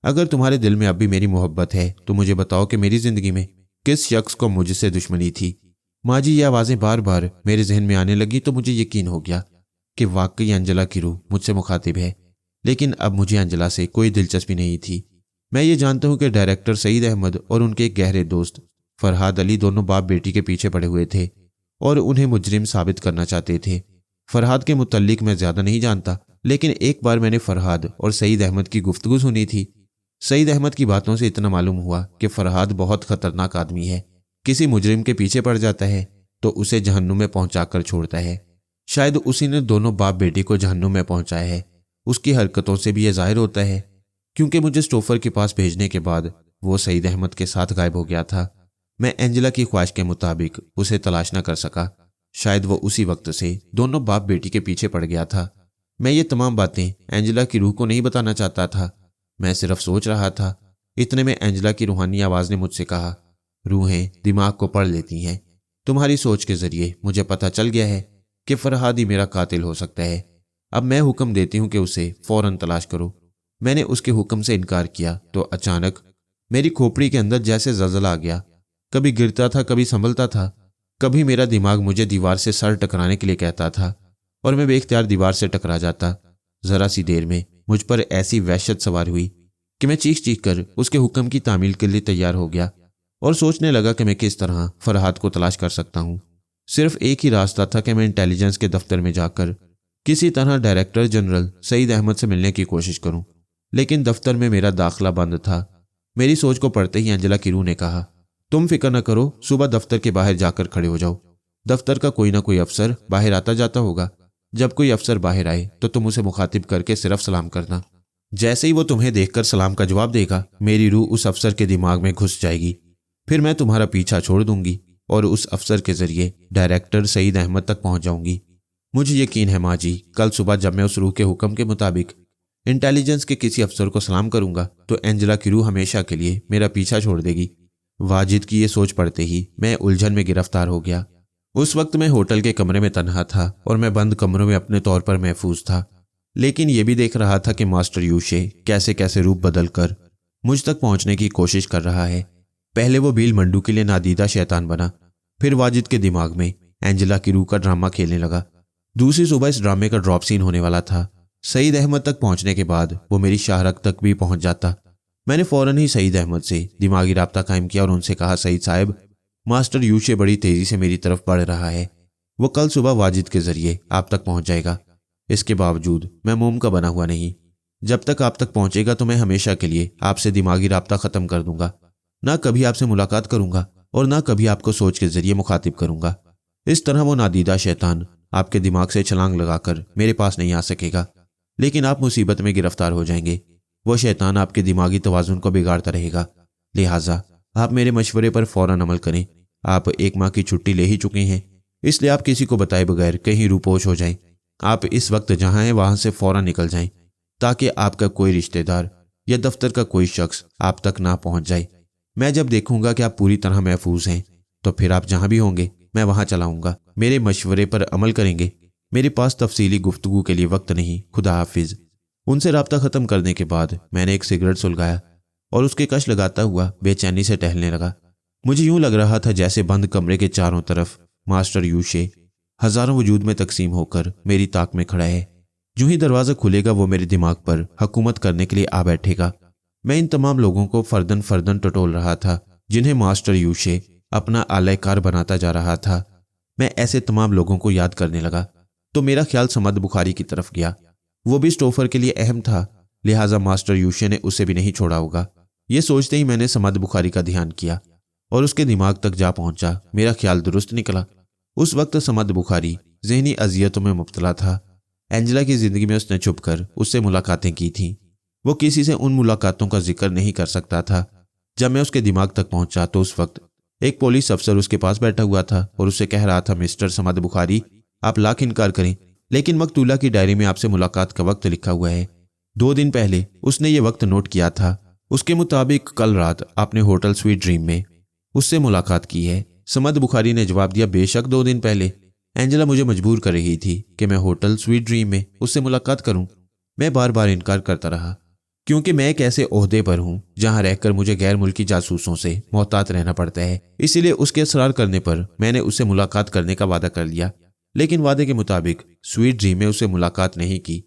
अगर तुम्हारे दिल में अब भी मेरी मोहब्बत है तो मुझे बताओ कि मेरी जिंदगी में किस शख्स को मुझसे दुश्मनी थी। माँ जी, ये आवाज़ें बार बार मेरे जहन में आने लगी तो मुझे यकीन हो गया कि वाकई अंजला की रूह मुझसे मुखातिब है। लेकिन अब मुझे अंजला से कोई दिलचस्पी नहीं थी। मैं ये जानता हूँ कि डायरेक्टर सईद अहमद और उनके एक गहरे दोस्त फरहाद अली दोनों बाप बेटी के पीछे पड़े हुए थे और उन्हें मुजरिम साबित करना चाहते थे। फरहाद के मुतल्लिक मैं ज़्यादा नहीं जानता, लेकिन एक बार मैंने फरहाद और सईद अहमद की गुफ्तगू सुनी थी। सईद अहमद की बातों से इतना मालूम हुआ कि फरहाद बहुत खतरनाक आदमी है। किसी मुजरिम के पीछे पड़ जाता है तो उसे जहन्नुम में पहुंचाकर छोड़ता है। शायद उसी ने दोनों बाप बेटी को जहन्नुम में पहुंचाया है। उसकी हरकतों से भी यह जाहिर होता है, क्योंकि मुझे स्टोफर के पास भेजने के बाद वो सईद अहमद के साथ गायब हो गया था। मैं एंजेला की ख्वाहिश के मुताबिक उसे तलाश न कर सका। शायद वो उसी वक्त से दोनों बाप बेटी के पीछे पड़ गया था। मैं ये तमाम बातें एंजेला की रूह को नहीं बताना चाहता था, मैं सिर्फ सोच रहा था। इतने में एंजेला की रूहानी आवाज़ ने मुझसे कहा, रूहें दिमाग को पढ़ लेती हैं। तुम्हारी सोच के जरिए मुझे पता चल गया है कि फरहाद ही मेरा कातिल हो सकता है। अब मैं हुक्म देती हूँ कि उसे फौरन तलाश करो। मैंने उसके हुक्म से इनकार किया तो अचानक मेरी खोपड़ी के अंदर जैसे जलजला आ गया। कभी गिरता था, कभी संभलता था, कभी मेरा दिमाग मुझे दीवार से सर टकराने के लिए कहता था और मैं बेख्तियार दीवार से टकरा जाता। जरा सी देर में मुझ पर ऐसी वहशत सवार हुई कि मैं चीख चीख कर उसके हुक्म की तामील के लिए तैयार हो गया। और सोचने लगा कि मैं किस तरह फरहाद को तलाश कर सकता हूँ। सिर्फ एक ही रास्ता था कि मैं इंटेलिजेंस के दफ्तर में जाकर किसी तरह डायरेक्टर जनरल सईद अहमद से मिलने की कोशिश करूं। लेकिन दफ्तर में मेरा दाखिला बंद था। मेरी सोच को पढ़ते ही एंजेला की रूह ने कहा, तुम फिक्र न करो, सुबह दफ्तर के बाहर जाकर खड़े हो जाओ। दफ्तर का कोई ना कोई अफसर बाहर आता जाता होगा। जब कोई अफसर बाहर आए तो तुम उसे मुखातिब करके सिर्फ सलाम करना। जैसे ही वो तुम्हें देखकर सलाम का जवाब देगा, मेरी रूह उस अफसर के दिमाग में घुस जाएगी। फिर मैं तुम्हारा पीछा छोड़ दूंगी और उस अफसर के जरिए डायरेक्टर सईद अहमद तक पहुंच जाऊंगी। मुझे यकीन है माँ जी, कल सुबह जब मैं उस रूह के हुक्म के मुताबिक इंटेलिजेंस के किसी अफसर को सलाम करूंगा तो एंजेला की रूह हमेशा के लिए मेरा पीछा छोड़ देगी। वाजिद की ये सोच पड़ते ही मैं उलझन में गिरफ्तार हो गया। उस वक्त मैं होटल के कमरे में तन्हा था और मैं बंद कमरों में अपने तौर पर महफूज था। लेकिन यह भी देख रहा था कि मास्टर यूशे कैसे कैसे रूप बदल कर मुझ तक पहुंचने की कोशिश कर रहा है। पहले वो भील मंडू के लिए नादीदा शैतान बना, फिर वाजिद के दिमाग में एंजेला की रूह का ड्रामा खेलने लगा। दूसरी सुबह इस ड्रामे का ड्रॉप सीन होने वाला था। सईद अहमद तक पहुंचने के बाद वो मेरी शाहरग तक भी पहुंच जाता। मैंने फौरन ही सईद अहमद से दिमागी राब्ता कायम किया और उनसे कहा, सईद साहब, मास्टर यूशे बड़ी तेजी से मेरी तरफ बढ़ रहा है। वो कल सुबह वाजिद के जरिए आप तक पहुंच जाएगा। इसके बावजूद मैं मोम का बना हुआ नहीं। जब तक आप तक पहुंचेगा तो मैं हमेशा के लिए आपसे दिमागी राब्ता खत्म कर दूंगा। ना कभी आपसे मुलाकात करूंगा और ना कभी आपको सोच के जरिए मुखातिब करूंगा। इस तरह वो नादीदा शैतान आपके दिमाग से छलांग लगाकर मेरे पास नहीं आ सकेगा, लेकिन आप मुसीबत में गिरफ्तार हो जाएंगे। वो शैतान आपके दिमागी तवाजुन को बिगाड़ता रहेगा। लिहाजा आप मेरे मशवरे पर फौरन अमल करें। आप 1 माह की छुट्टी ले ही चुके हैं, इसलिए आप किसी को बताए बगैर कहीं रूपोश हो जाएं। आप इस वक्त जहां हैं वहां से फौरन निकल जाएं, ताकि आपका कोई रिश्तेदार या दफ्तर का कोई शख्स आप तक ना पहुंच जाए। मैं जब देखूंगा कि आप पूरी तरह महफूज हैं तो फिर आप जहां भी होंगे मैं वहां चलाऊंगा। मेरे मशवरे पर अमल करेंगे। मेरे पास तफसीली गुफ्तगू के लिए वक्त नहीं। खुदा हाफिज। उनसे राब्ता खत्म करने के बाद मैंने एक सिगरेट सुलगाया और उसके कश लगाता हुआ बेचैनी से टहलने लगा। मुझे यूं लग रहा था जैसे बंद कमरे के चारों तरफ मास्टर यूशे हजारों वजूद में तकसीम होकर मेरी ताक में खड़ा है। जो ही दरवाज़ा खुलेगा वो मेरे दिमाग पर हुकूमत करने के लिए आ बैठेगा। मैं इन तमाम लोगों को फर्दन फर्दन टटोल रहा था जिन्हें मास्टर यूशे अपना आलयकार बनाता जा रहा था। मैं ऐसे तमाम लोगों को याद करने लगा तो मेरा ख्याल समद बुखारी की तरफ गया। वो भी स्टोफर के लिए अहम था, लिहाजा मास्टर यूशे ने उसे भी नहीं छोड़ा होगा। ये सोचते ही मैंने समद बुखारी का ध्यान किया और उसके दिमाग तक जा पहुंचा। मेरा ख्याल दुरुस्त निकला। उस वक्त समद बुखारी ज़हनी अजियतों में मुब्तला था। एंजेला की जिंदगी में उसने छुपकर उससे मुलाकातें की थीं। वो किसी से उन मुलाकातों का जिक्र नहीं कर सकता था। जब मैं उसके दिमाग तक पहुंचा तो उस वक्त एक पुलिस अफसर उसके पास बैठा हुआ था और उससे कह रहा था, मिस्टर समद बुखारी, आप लाख इनकार करें लेकिन मकतूला की डायरी में आपसे मुलाकात का वक्त लिखा हुआ है। 2 दिन पहले उसने ये वक्त नोट किया था। उसके मुताबिक कल रात आपने होटल स्वीट ड्रीम में उससे मुलाकात की है। समद बुखारी ने जवाब दिया, बेशक 2 दिन पहले। एंजेला मुझे मजबूर कर रही थी कि मैं होटल स्वीट ड्रीम में उससे मुलाकात करूं। मैं बार बार इनकार करता रहा क्योंकि मैं एक ऐसे ओहदे पर हूं जहां रहकर मुझे गैर मुल्की जासूसों से मोहतात रहना पड़ता है। इसीलिए उसके असरार करने पर मैंने उससे मुलाकात करने का वादा कर लिया, लेकिन वादे के मुताबिक स्वीट ड्रीम में उससे मुलाकात नहीं की।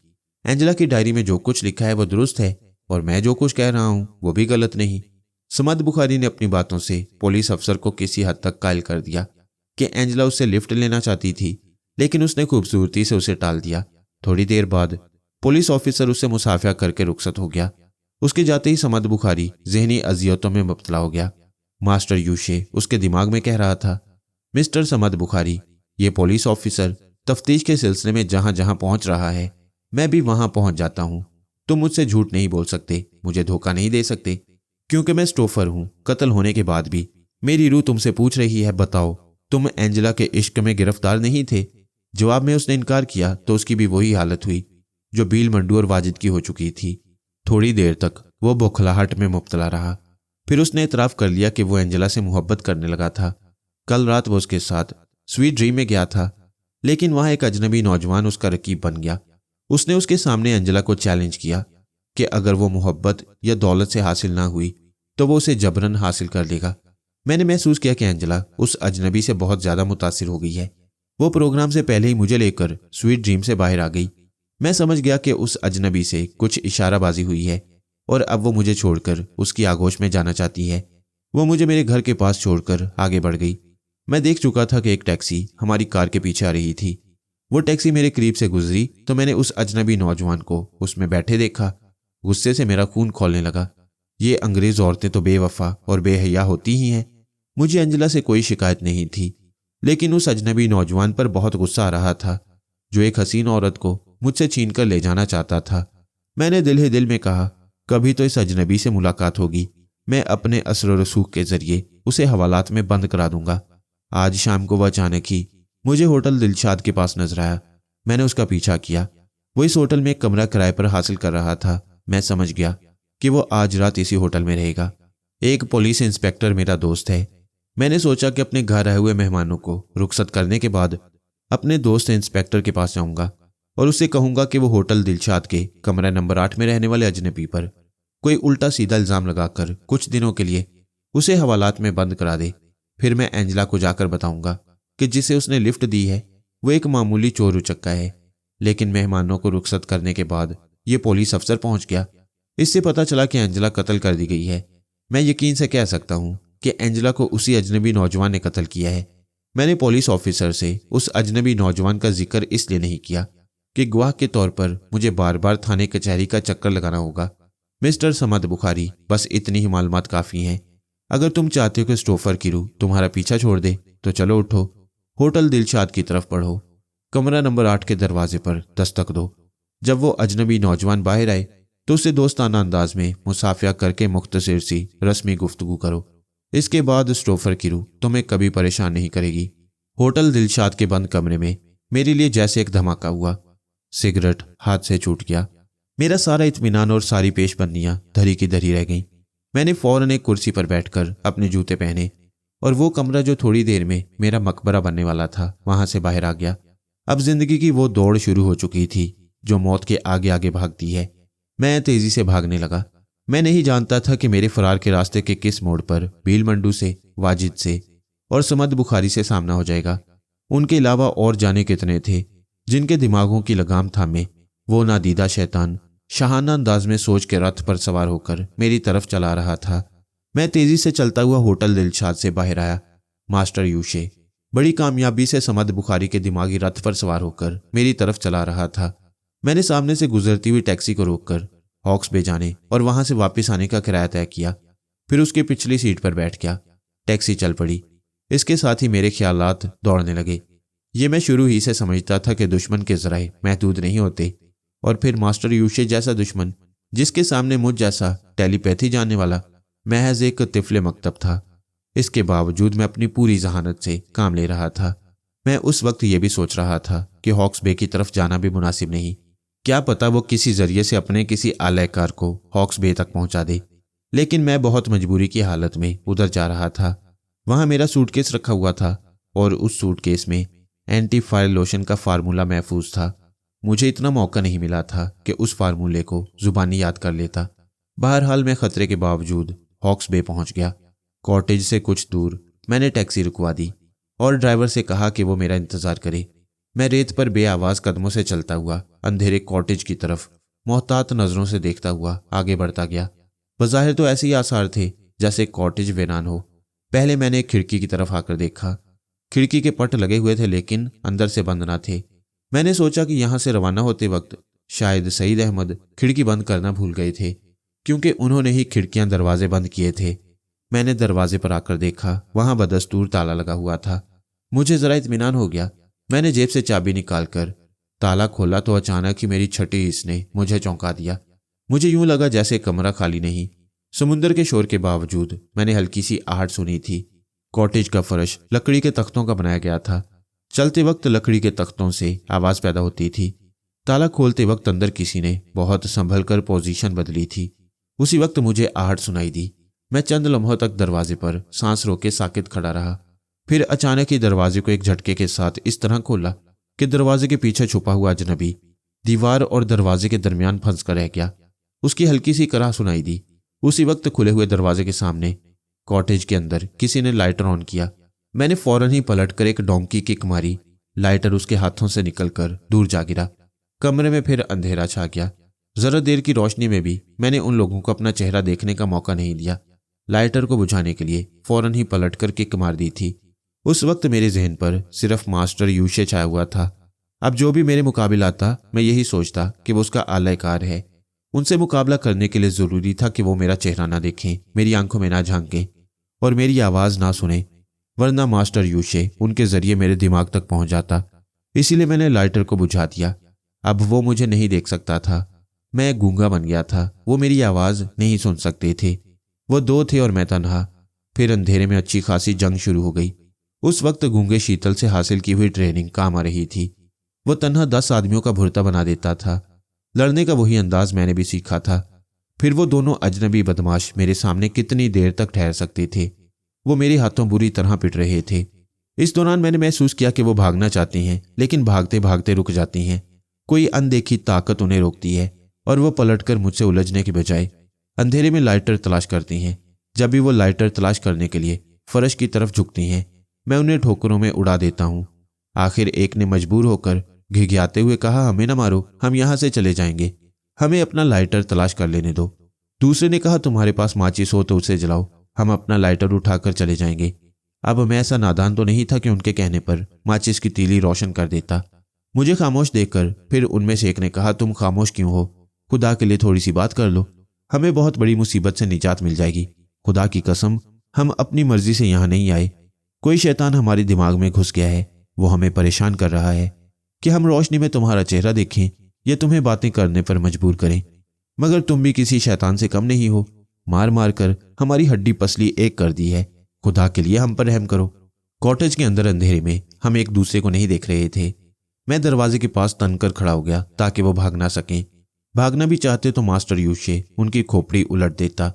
एंजेला की डायरी में जो कुछ लिखा है वो दुरुस्त है और मैं जो कुछ कह रहा हूं वो भी गलत नहीं। समद बुखारी ने अपनी बातों से पुलिस अफसर को किसी हद तक कायल कर दिया कि एंजेला उससे लिफ्ट लेना चाहती थी, लेकिन उसने खूबसूरती से उसे टाल दिया। थोड़ी देर बाद पुलिस ऑफिसर उससे मुसाफिया करके रुखसत हो गया। उसके जाते ही समद बुखारी ज़हनी अजियतों में मुब्तला हो गया। मास्टर यूशे उसके दिमाग में कह रहा था, मिस्टर समद बुखारी, ये पुलिस ऑफिसर तफ्तीश के सिलसिले में जहां जहां पहुंच रहा है मैं भी वहां पहुंच जाता हूं। तुम मुझसे झूठ नहीं बोल सकते, मुझे धोखा नहीं दे सकते, क्योंकि मैं स्टोफर हूं। कत्ल होने के बाद भी मेरी रूह तुमसे पूछ रही है, बताओ तुम एंजेला के इश्क में गिरफ्तार नहीं थे? जवाब में उसने इनकार किया तो उसकी भी वही हालत हुई जो भील मंडू और वाजिद की हो चुकी थी। थोड़ी देर तक वो बौखलाहट में मुब्तला रहा, फिर उसने इतराफ़ कर लिया कि वो एंजेला से मोहब्बत करने लगा था। कल रात वो उसके साथ स्वीट ड्रीम में गया था, लेकिन वहां एक अजनबी नौजवान उसका रकीब बन गया। उसने उसके सामने एंजेला को चैलेंज किया कि अगर वो मोहब्बत या दौलत से हासिल ना हुई तो वो उसे जबरन हासिल कर लेगा। मैंने महसूस किया कि एंजेला उस अजनबी से बहुत ज़्यादा मुतासिर हो गई है। वो प्रोग्राम से पहले ही मुझे लेकर स्वीट ड्रीम से बाहर आ गई। मैं समझ गया कि उस अजनबी से कुछ इशाराबाजी हुई है और अब वो मुझे छोड़कर उसकी आगोश में जाना चाहती है। वो मुझे मेरे घर के पास छोड़कर आगे बढ़ गई। मैं देख चुका था कि एक टैक्सी हमारी कार के पीछे आ रही थी। वो टैक्सी मेरे करीब से गुजरी तो मैंने उस अजनबी नौजवान को उसमें बैठे देखा। गुस्से से मेरा खून खौलने लगा। ये अंग्रेज औरतें तो बेवफा और बेहया होती ही हैं। मुझे अंजला से कोई शिकायत नहीं थी, लेकिन उस अजनबी नौजवान पर बहुत गुस्सा आ रहा था जो एक हसीन औरत को मुझसे छीन कर ले जाना चाहता था। मैंने दिल ही दिल में कहा, कभी तो इस अजनबी से मुलाकात होगी। मैं अपने असर रसूख के जरिए उसे हवालात में बंद करा दूंगा। आज शाम को वह अचानक ही मुझे होटल दिलशाद के पास नजर आया। मैंने उसका पीछा किया। वो इस होटल में एक कमरा किराए पर हासिल कर रहा था। मैं समझ गया कि वो आज रात इसी होटल में रहेगा। एक पुलिस इंस्पेक्टर मेरा दोस्त है। मैंने सोचा कि अपने घर आए हुए मेहमानों को रुखसत करने के बाद अपने दोस्त इंस्पेक्टर के पास जाऊंगा और उससे कहूंगा कि वो होटल दिलशाद के कमरा नंबर 8 में रहने वाले अजनबी पर कोई उल्टा सीधा इल्जाम लगाकर कुछ दिनों के लिए उसे हवालात में बंद करा दे। फिर मैं एंजला को जाकर बताऊंगा कि जिसे उसने लिफ्ट दी है वो एक मामूली चोर उचक्का है। लेकिन मेहमानों को रुखसत करने के बाद ये पुलिस अफसर पहुंच गया। इससे पता चला कि एंजला कत्ल कर दी गई है। मैं यकीन से कह सकता हूं कि एंजला को उसी अजनबी नौजवान ने कत्ल किया है। मैंने पुलिस ऑफिसर से उस अजनबी नौजवान का जिक्र इसलिए नहीं किया कि गवाह के तौर पर मुझे बार बार थाने कचहरी का चक्कर लगाना होगा। मिस्टर समद बुखारी, बस इतनी ही मालूमात काफ़ी हैं। अगर तुम चाहते हो कि स्टोफर किरू तुम्हारा पीछा छोड़ दे तो चलो उठो, होटल दिलशाद की तरफ बढ़ो, कमरा नंबर 8 के दरवाजे पर दस्तक दो। जब वो अजनबी नौजवान बाहर आए तो उससे दोस्ताना अंदाज में मुसाफिया करके मुख्तसर सी रस्मी गुफ्तगू करो। इसके बाद स्टोफर किरू तुम्हें कभी परेशान नहीं करेगी। होटल दिलशाद के बंद कमरे में मेरे लिए जैसे एक धमाका हुआ। सिगरेट हाथ से छूट गया। मेरा सारा इत्मीनान और सारी पेशबंदियां धरी की धरी रह गईं। मैंने फौरन एक कुर्सी पर बैठकर अपने जूते पहने और वो कमरा जो थोड़ी देर में मेरा मकबरा बनने वाला था वहां से बाहर आ गया। अब जिंदगी की वो दौड़ शुरू हो चुकी थी जो मौत के आगे आगे भागती है। मैं तेजी से भागने लगा। मैं नहीं जानता था कि मेरे फरार के रास्ते के किस मोड़ पर भील मंडू से, वाजिद से और समद बुखारी से सामना हो जाएगा। उनके अलावा और जाने कितने थे जिनके दिमागों की लगाम थामे वो नादीदा शैतान शाहाना अंदाज में सोच के रथ पर सवार होकर मेरी तरफ चला रहा था। मैं तेजी से चलता हुआ होटल दिलशाद से बाहर आया। मास्टर यूशे बड़ी कामयाबी से समद बुखारी के दिमागी रथ पर सवार होकर मेरी तरफ चला रहा था। मैंने सामने से गुजरती हुई टैक्सी को रोककर हॉक्स बे जाने और वहां से वापस आने का किराया तय किया। फिर उसकी पिछली सीट पर बैठ गया। टैक्सी चल पड़ी। इसके साथ ही मेरे ख्यालात दौड़ने लगे। ये मैं शुरू ही से समझता था कि दुश्मन के जराए महदूद नहीं होते, और फिर मास्टर यूशे जैसा दुश्मन जिसके सामने मुझ जैसा टेलीपैथी जानने वाला महज एक तिफले मकतब था। इसके बावजूद मैं अपनी पूरी जहानत से काम ले रहा था। मैं उस वक्त ये भी सोच रहा था कि हॉक्स बे की तरफ जाना भी मुनासिब नहीं। क्या पता वो किसी जरिए से अपने किसी आलयकार को हॉक्स बे तक पहुंचा दे। लेकिन मैं बहुत मजबूरी की हालत में उधर जा रहा था। वहां मेरा सूटकेस रखा हुआ था और उस सूटकेस में एंटी फायर लोशन का फार्मूला महफूज था। मुझे इतना मौका नहीं मिला था कि उस फार्मूले को जुबानी याद कर लेता। बहरहाल मैं खतरे के बावजूद हॉक्स बे पहुंच गया। कॉटेज से कुछ दूर मैंने टैक्सी रुकवा दी और ड्राइवर से कहा कि वो मेरा इंतजार करे। मैं रेत पर बेआवाज कदमों से चलता हुआ अंधेरे कॉटेज की तरफ मोहतात नजरों से देखता हुआ आगे बढ़ता गया। बज़ाहिर तो ऐसे ही आसार थे जैसे कॉटेज वीरान हो। पहले मैंने एक खिड़की की तरफ आकर देखा। खिड़की के पट लगे हुए थे लेकिन अंदर से बंद ना थे। मैंने सोचा कि यहां से रवाना होते वक्त शायद सईद अहमद खिड़की बंद करना भूल गए थे, क्योंकि उन्होंने ही खिड़कियां दरवाजे बंद किए थे। मैंने दरवाजे पर आकर देखा, वहां बदस्तूर ताला लगा हुआ था। मुझे जरा इत्मीनान हो गया। मैंने जेब से चाबी निकालकर ताला खोला तो अचानक ही मेरी छठी इसने मुझे चौंका दिया। मुझे यूं लगा जैसे कमरा खाली नहीं। समुद्र के शोर के बावजूद मैंने हल्की सी आहट सुनी थी। कॉटेज का फर्श लकड़ी के तख्तों का बनाया गया था। चलते वक्त लकड़ी के तख्तों से आवाज पैदा होती थी। ताला खोलते वक्त अंदर किसी ने बहुत संभल कर पोजीशन बदली थी। उसी वक्त मुझे आहट सुनाई दी। मैं चंद लम्हों तक दरवाजे पर सांस रोके साकित खड़ा रहा। फिर अचानक ही दरवाजे को एक झटके के साथ इस तरह खोला कि दरवाजे के पीछे छुपा हुआ अजनबी दीवार और दरवाजे के दरमियान फंस कर रह गया। उसकी हल्की सी कराह सुनाई दी। उसी वक्त खुले हुए दरवाजे के सामने कॉटेज के अंदर किसी ने लाइटर ऑन किया। मैंने फौरन ही पलटकर एक डोंकी किक मारी। लाइटर उसके हाथों से निकलकर दूर जा गिरा। कमरे में फिर अंधेरा छा गया। जरा देर की रोशनी में भी मैंने उन लोगों को अपना चेहरा देखने का मौका नहीं दिया। लाइटर को बुझाने के लिए फौरन ही पलटकर किक मार दी थी। उस वक्त मेरे जहन पर सिर्फ मास्टर यूशे छाया हुआ था। अब जो भी मेरे मुकाबले आता मैं यही सोचता कि वो उसका आलाकार है। उनसे मुकाबला करने के लिए जरूरी था कि वो मेरा चेहरा ना देखें, मेरी आंखों में ना झांकें और मेरी आवाज ना सुने, वरना मास्टर यूशे उनके जरिए मेरे दिमाग तक पहुंच जाता। इसीलिए मैंने लाइटर को बुझा दिया। अब वो मुझे नहीं देख सकता था। मैं गूंगा बन गया था। वो मेरी आवाज नहीं सुन सकते थे। वो दो थे और मैं तन्हा। फिर अंधेरे में अच्छी खासी जंग शुरू हो गई। उस वक्त गूंगे शीतल से हासिल की हुई ट्रेनिंग काम आ रही थी। वो तन्हा 10 आदमियों का भुर्ता बना देता था। लड़ने का वही अंदाज मैंने भी सीखा था। फिर वो दोनों अजनबी बदमाश मेरे सामने कितनी देर तक ठहर सकते थे। वो मेरे हाथों बुरी तरह पिट रहे थे। इस दौरान मैंने महसूस किया कि वो भागना चाहती हैं, लेकिन भागते भागते रुक जाती हैं। कोई अनदेखी ताकत उन्हें रोकती है और वो पलटकर मुझसे उलझने के बजाय अंधेरे में लाइटर तलाश करती हैं। जब भी वो लाइटर तलाश करने के लिए फर्श की तरफ झुकती हैं, मैं उन्हें ठोकरों में उड़ा देता हूं। आखिर एक ने मजबूर होकर घिघियाते हुए कहा, हमें ना मारो, हम यहां से चले जाएंगे, हमें अपना लाइटर तलाश कर लेने दो। दूसरे ने कहा, तुम्हारे पास माचिस हो तो उसे जलाओ, हम अपना लाइटर उठाकर चले जाएंगे। अब मैं ऐसा नादान तो नहीं था कि उनके कहने पर माचिस की तीली रोशन कर देता। मुझे खामोश देखकर फिर उनमें से एक ने कहा, तुम खामोश क्यों हो? खुदा के लिए थोड़ी सी बात कर लो, हमें बहुत बड़ी मुसीबत से निजात मिल जाएगी। खुदा की कसम, हम अपनी मर्जी से यहाँ नहीं आए। कोई शैतान हमारे दिमाग में घुस गया है। वो हमें परेशान कर रहा है कि हम रोशनी में तुम्हारा चेहरा देखें या तुम्हें बातें करने पर मजबूर करें। मगर तुम भी किसी शैतान से कम नहीं हो। मार मार कर हमारी हड्डी पसली एक कर दी है। खुदा के लिए हम पर रहम करो। कॉटेज के अंदर अंधेरे में हम एक दूसरे को नहीं देख रहे थे। मैं दरवाजे के पास तनकर खड़ा हो गया ताकि वो भाग ना सकें। भागना भी चाहते तो मास्टर यूशे उनकी खोपड़ी उलट देता।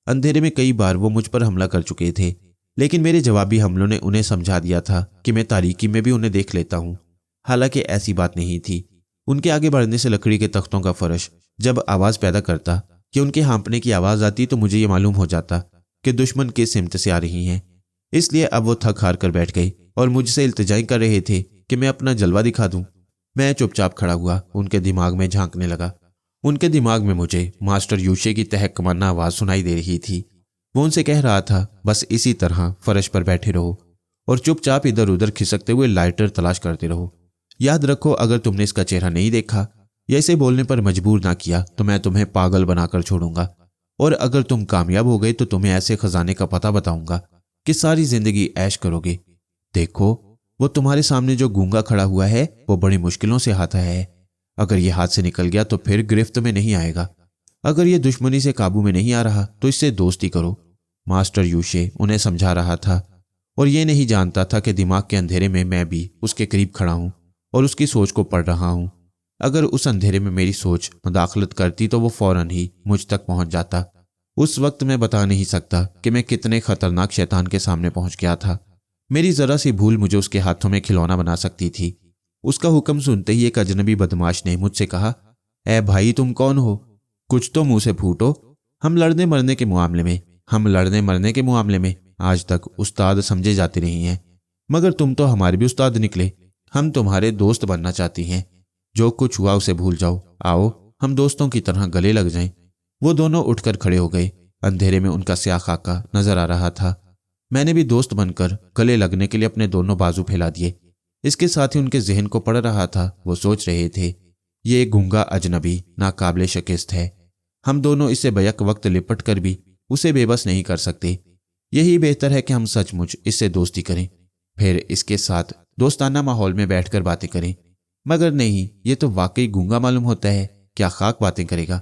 अंधेरे में कई बार वो मुझ पर हमला कर चुके थे, लेकिन मेरे जवाबी हमलों ने उन्हें समझा दिया था कि मैं तारीकी में भी उन्हें देख लेता हूं। हालांकि ऐसी बात नहीं थी। उनके आगे बढ़ने से लकड़ी के तख्तों का फर्श जब आवाज पैदा करता कि उनके हाँपने की आवाज आती तो मुझे ये मालूम हो जाता कि दुश्मन किस सिमत से आ रही हैं। इसलिए अब वो थक हार कर बैठ गए और मुझसे इल्तिजाई कर रहे थे कि मैं अपना जलवा दिखा दूं। मैं चुपचाप खड़ा हुआ उनके दिमाग में झांकने लगा। उनके दिमाग में मुझे मास्टर यूशे की तहक कमाना आवाज सुनाई दे रही थी। वो उनसे कह रहा था, बस इसी तरह फर्श पर बैठे रहो और चुपचाप इधर उधर खिसकते हुए लाइटर तलाश करते रहो। याद रखो, अगर तुमने इसका चेहरा नहीं देखा या इसे बोलने पर मजबूर ना किया तो मैं तुम्हें पागल बनाकर छोड़ूंगा, और अगर तुम कामयाब हो गए तो तुम्हें ऐसे खजाने का पता बताऊंगा कि सारी जिंदगी ऐश करोगे। देखो, वो तुम्हारे सामने जो गूंगा खड़ा हुआ है वो बड़ी मुश्किलों से हाथ आया है। अगर ये हाथ से निकल गया तो फिर गिरफ्त में नहीं आएगा। अगर ये दुश्मनी से काबू में नहीं आ रहा तो इससे दोस्ती करो। मास्टर यूशे उन्हें समझा रहा था और ये नहीं जानता था कि दिमाग के अंधेरे में मैं भी उसके करीब खड़ा हूं और उसकी सोच को पढ़ रहा हूं। अगर उस अंधेरे में मेरी सोच मुदाखलत करती तो वो फौरन ही मुझ तक पहुंच जाता। उस वक्त मैं बता नहीं सकता कि मैं कितने खतरनाक शैतान के सामने पहुंच गया था। मेरी जरा सी भूल मुझे उसके हाथों में खिलौना बना सकती थी। उसका हुक्म सुनते ही एक अजनबी बदमाश ने मुझसे कहा, ए भाई, तुम कौन हो? कुछ तो मुंह से फूटो। हम लड़ने मरने के मामले में आज तक उस्ताद समझे जाते रही हैं, मगर तुम तो हमारे भी उस्ताद निकले। हम तुम्हारे दोस्त बनना चाहती हैं। जो कुछ हुआ उसे भूल जाओ। आओ, हम दोस्तों की तरह गले लग जाएं। वो दोनों उठकर खड़े हो गए। अंधेरे में उनका स्याह खाका नजर आ रहा था। मैंने भी दोस्त बनकर गले लगने के लिए अपने दोनों बाजू फैला दिए। इसके साथ ही उनके जहन को पड़ रहा था। वो सोच रहे थे, ये गूंगा अजनबी नाकाबिले शिकस्त है। हम दोनों इससे बैक वक्त लिपट कर भी उसे बेबस नहीं कर सकते। यही बेहतर है कि हम सचमुच इससे दोस्ती करें, फिर इसके साथ दोस्ताना माहौल में बैठकर बातें करें। मगर नहीं, ये तो वाकई गूंगा मालूम होता है। क्या खाक बातें करेगा।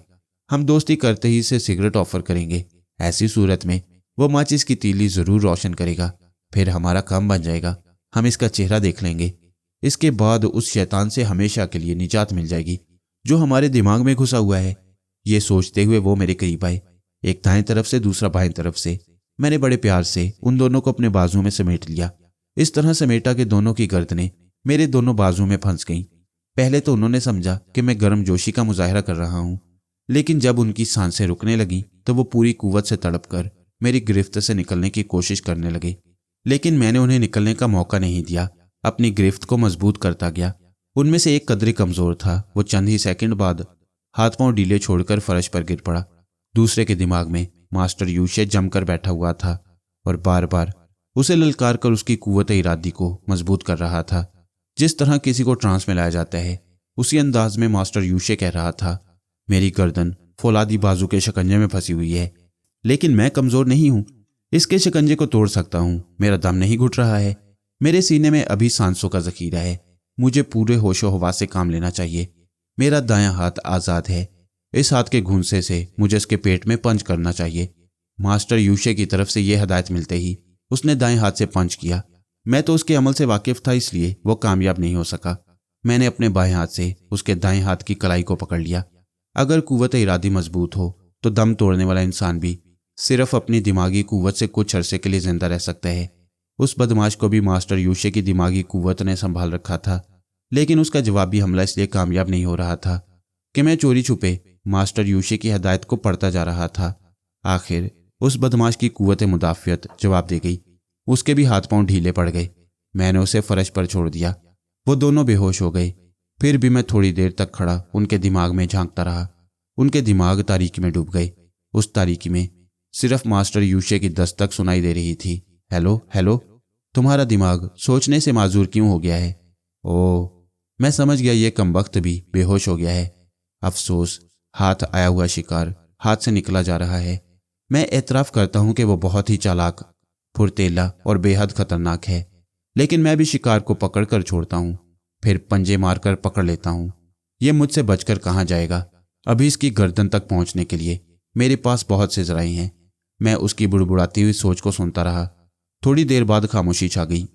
हम दोस्ती करते ही इसे सिगरेट ऑफर करेंगे। ऐसी सूरत में वो माचिस की तीली जरूर रोशन करेगा। फिर हमारा काम बन जाएगा। हम इसका चेहरा देख लेंगे। इसके बाद उस शैतान से हमेशा के लिए निजात मिल जाएगी जो हमारे दिमाग में घुसा हुआ है। ये सोचते हुए वो मेरे करीब आए, एक दाएं तरफ से दूसरा बाएं तरफ से। मैंने बड़े प्यार से उन दोनों को अपने बाजू में समेट लिया। इस तरह समेटा कि दोनों की गर्दनें मेरे दोनों बाजू में फंस गईं। पहले तो उन्होंने समझा कि मैं गर्मजोशी का मुजाहरा कर रहा हूं, लेकिन जब उनकी सांसें रुकने लगी तो वो पूरी कुव्वत से तड़पकर मेरी गिरफ्त से निकलने की कोशिश करने लगे। लेकिन मैंने उन्हें निकलने का मौका नहीं दिया। अपनी गिरफ्त को मजबूत करता गया। उनमें से एक कदरे कमजोर था। वो चंद ही सेकंड बाद हाथ पांव ढीले छोड़कर फर्श पर गिर पड़ा। दूसरे के दिमाग में मास्टर यूशे जमकर बैठा हुआ था और बार बार उसे ललकार कर उसकी कुव्वत इरादी को मजबूत कर रहा था। जिस तरह किसी को ट्रांस में लाया जाता है उसी अंदाज में मास्टर यूशे कह रहा था, मेरी गर्दन फौलादी बाजू के शिकंजे में फंसी हुई है, लेकिन मैं कमजोर नहीं हूं। इसके शिकंजे को तोड़ सकता हूं। मेरा दम नहीं घुट रहा है। मेरे सीने में अभी सांसों का जखीरा है। मुझे पूरे होशो हवा से काम लेना चाहिए। मेरा दायां हाथ आजाद है। इस हाथ के घूंसे से मुझे इसके पेट में पंच करना चाहिए। मास्टर यूशे की तरफ से यह हदायत मिलते ही उसने दाएं हाथ से पंच किया। मैं तो उसके अमल से वाकिफ था, इसलिए वो कामयाब नहीं हो सका। मैंने अपने बाएं हाथ से उसके दाएं हाथ की कलाई को पकड़ लिया। अगर कुव्वत इरादी मजबूत हो तो दम तोड़ने वाला इंसान भी सिर्फ अपनी दिमागी कुव्वत से कुछ अरसे के लिए जिंदा रह सकता है। उस बदमाश को भी मास्टर यूशे की दिमागी कुव्वत ने संभाल रखा था, लेकिन उसका जवाबी हमला इसलिए कामयाब नहीं हो रहा था कि मैं चोरी छुपे मास्टर यूशे की हदायत को पढ़ता जा रहा था। आखिर उस बदमाश की कुव्वत मुदाफियत जवाब दे गई। उसके भी हाथ पांव ढीले पड़ गए। मैंने उसे फर्श पर छोड़ दिया। वो दोनों बेहोश हो गए। फिर भी मैं थोड़ी देर तक खड़ा उनके दिमाग में झांकता रहा। उनके दिमाग तारीकी में डूब गए। उस तारीकी में सिर्फ मास्टर यूशे की दस्तक सुनाई दे रही थी। हेलो हेलो, तुम्हारा दिमाग सोचने से माजूर क्यों हो गया है? ओह, मैं समझ गया, ये कमबख्त भी बेहोश हो गया है। अफसोस, हाथ आया हुआ शिकार हाथ से निकला जा रहा है। मैं एतराफ़ करता हूं कि वो बहुत ही चालाक, फुर्तेला और बेहद खतरनाक है, लेकिन मैं भी शिकार को पकड़ कर छोड़ता हूं, फिर पंजे मारकर पकड़ लेता हूं। ये मुझसे बचकर कहाँ जाएगा? अभी इसकी गर्दन तक पहुंचने के लिए मेरे पास बहुत से जराए हैं। मैं उसकी बुड़बुड़ाती हुई सोच को सुनता रहा। थोड़ी देर बाद खामोशी छा गई।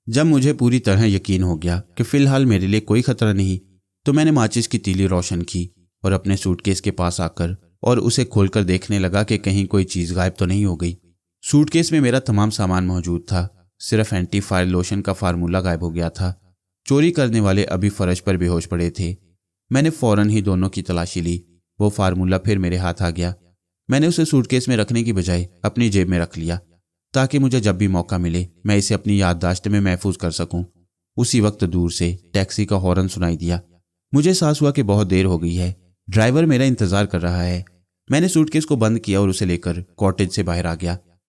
जब मुझे पूरी तरह यकीन हो गया कि फिलहाल मेरे लिए कोई खतरा नहीं, तो मैंने माचिस की तीली रोशन की और अपने सूटकेस के पास आकर और उसे खोलकर देखने लगा कि कहीं कोई चीज़ गायब तो नहीं हो गई। सूटकेस में मेरा तमाम सामान मौजूद था, सिर्फ एंटी फायर लोशन का फार्मूला गायब हो गया था। चोरी करने वाले अभी फर्श पर बेहोश पड़े थे। मैंने फौरन ही दोनों की तलाशी ली। वो फार्मूला फिर मेरे हाथ आ गया। मैंने उसे सूटकेस में रखने की बजाय अपनी जेब में रख लिया, ताकि मुझे जब भी मौका मिले मैं इसे अपनी याददाश्त में महफूज कर सकूं। उसी वक्त दूर से टैक्सी का हॉर्न सुनाई दिया। मुझे एहसास हुआ कि बहुत देर हो गई है। ड्राइवर मेरा इंतजार कर रहा है। मैंने सूटकेस को बंद किया और उसे लेकर कॉटेज से बाहर आ गया।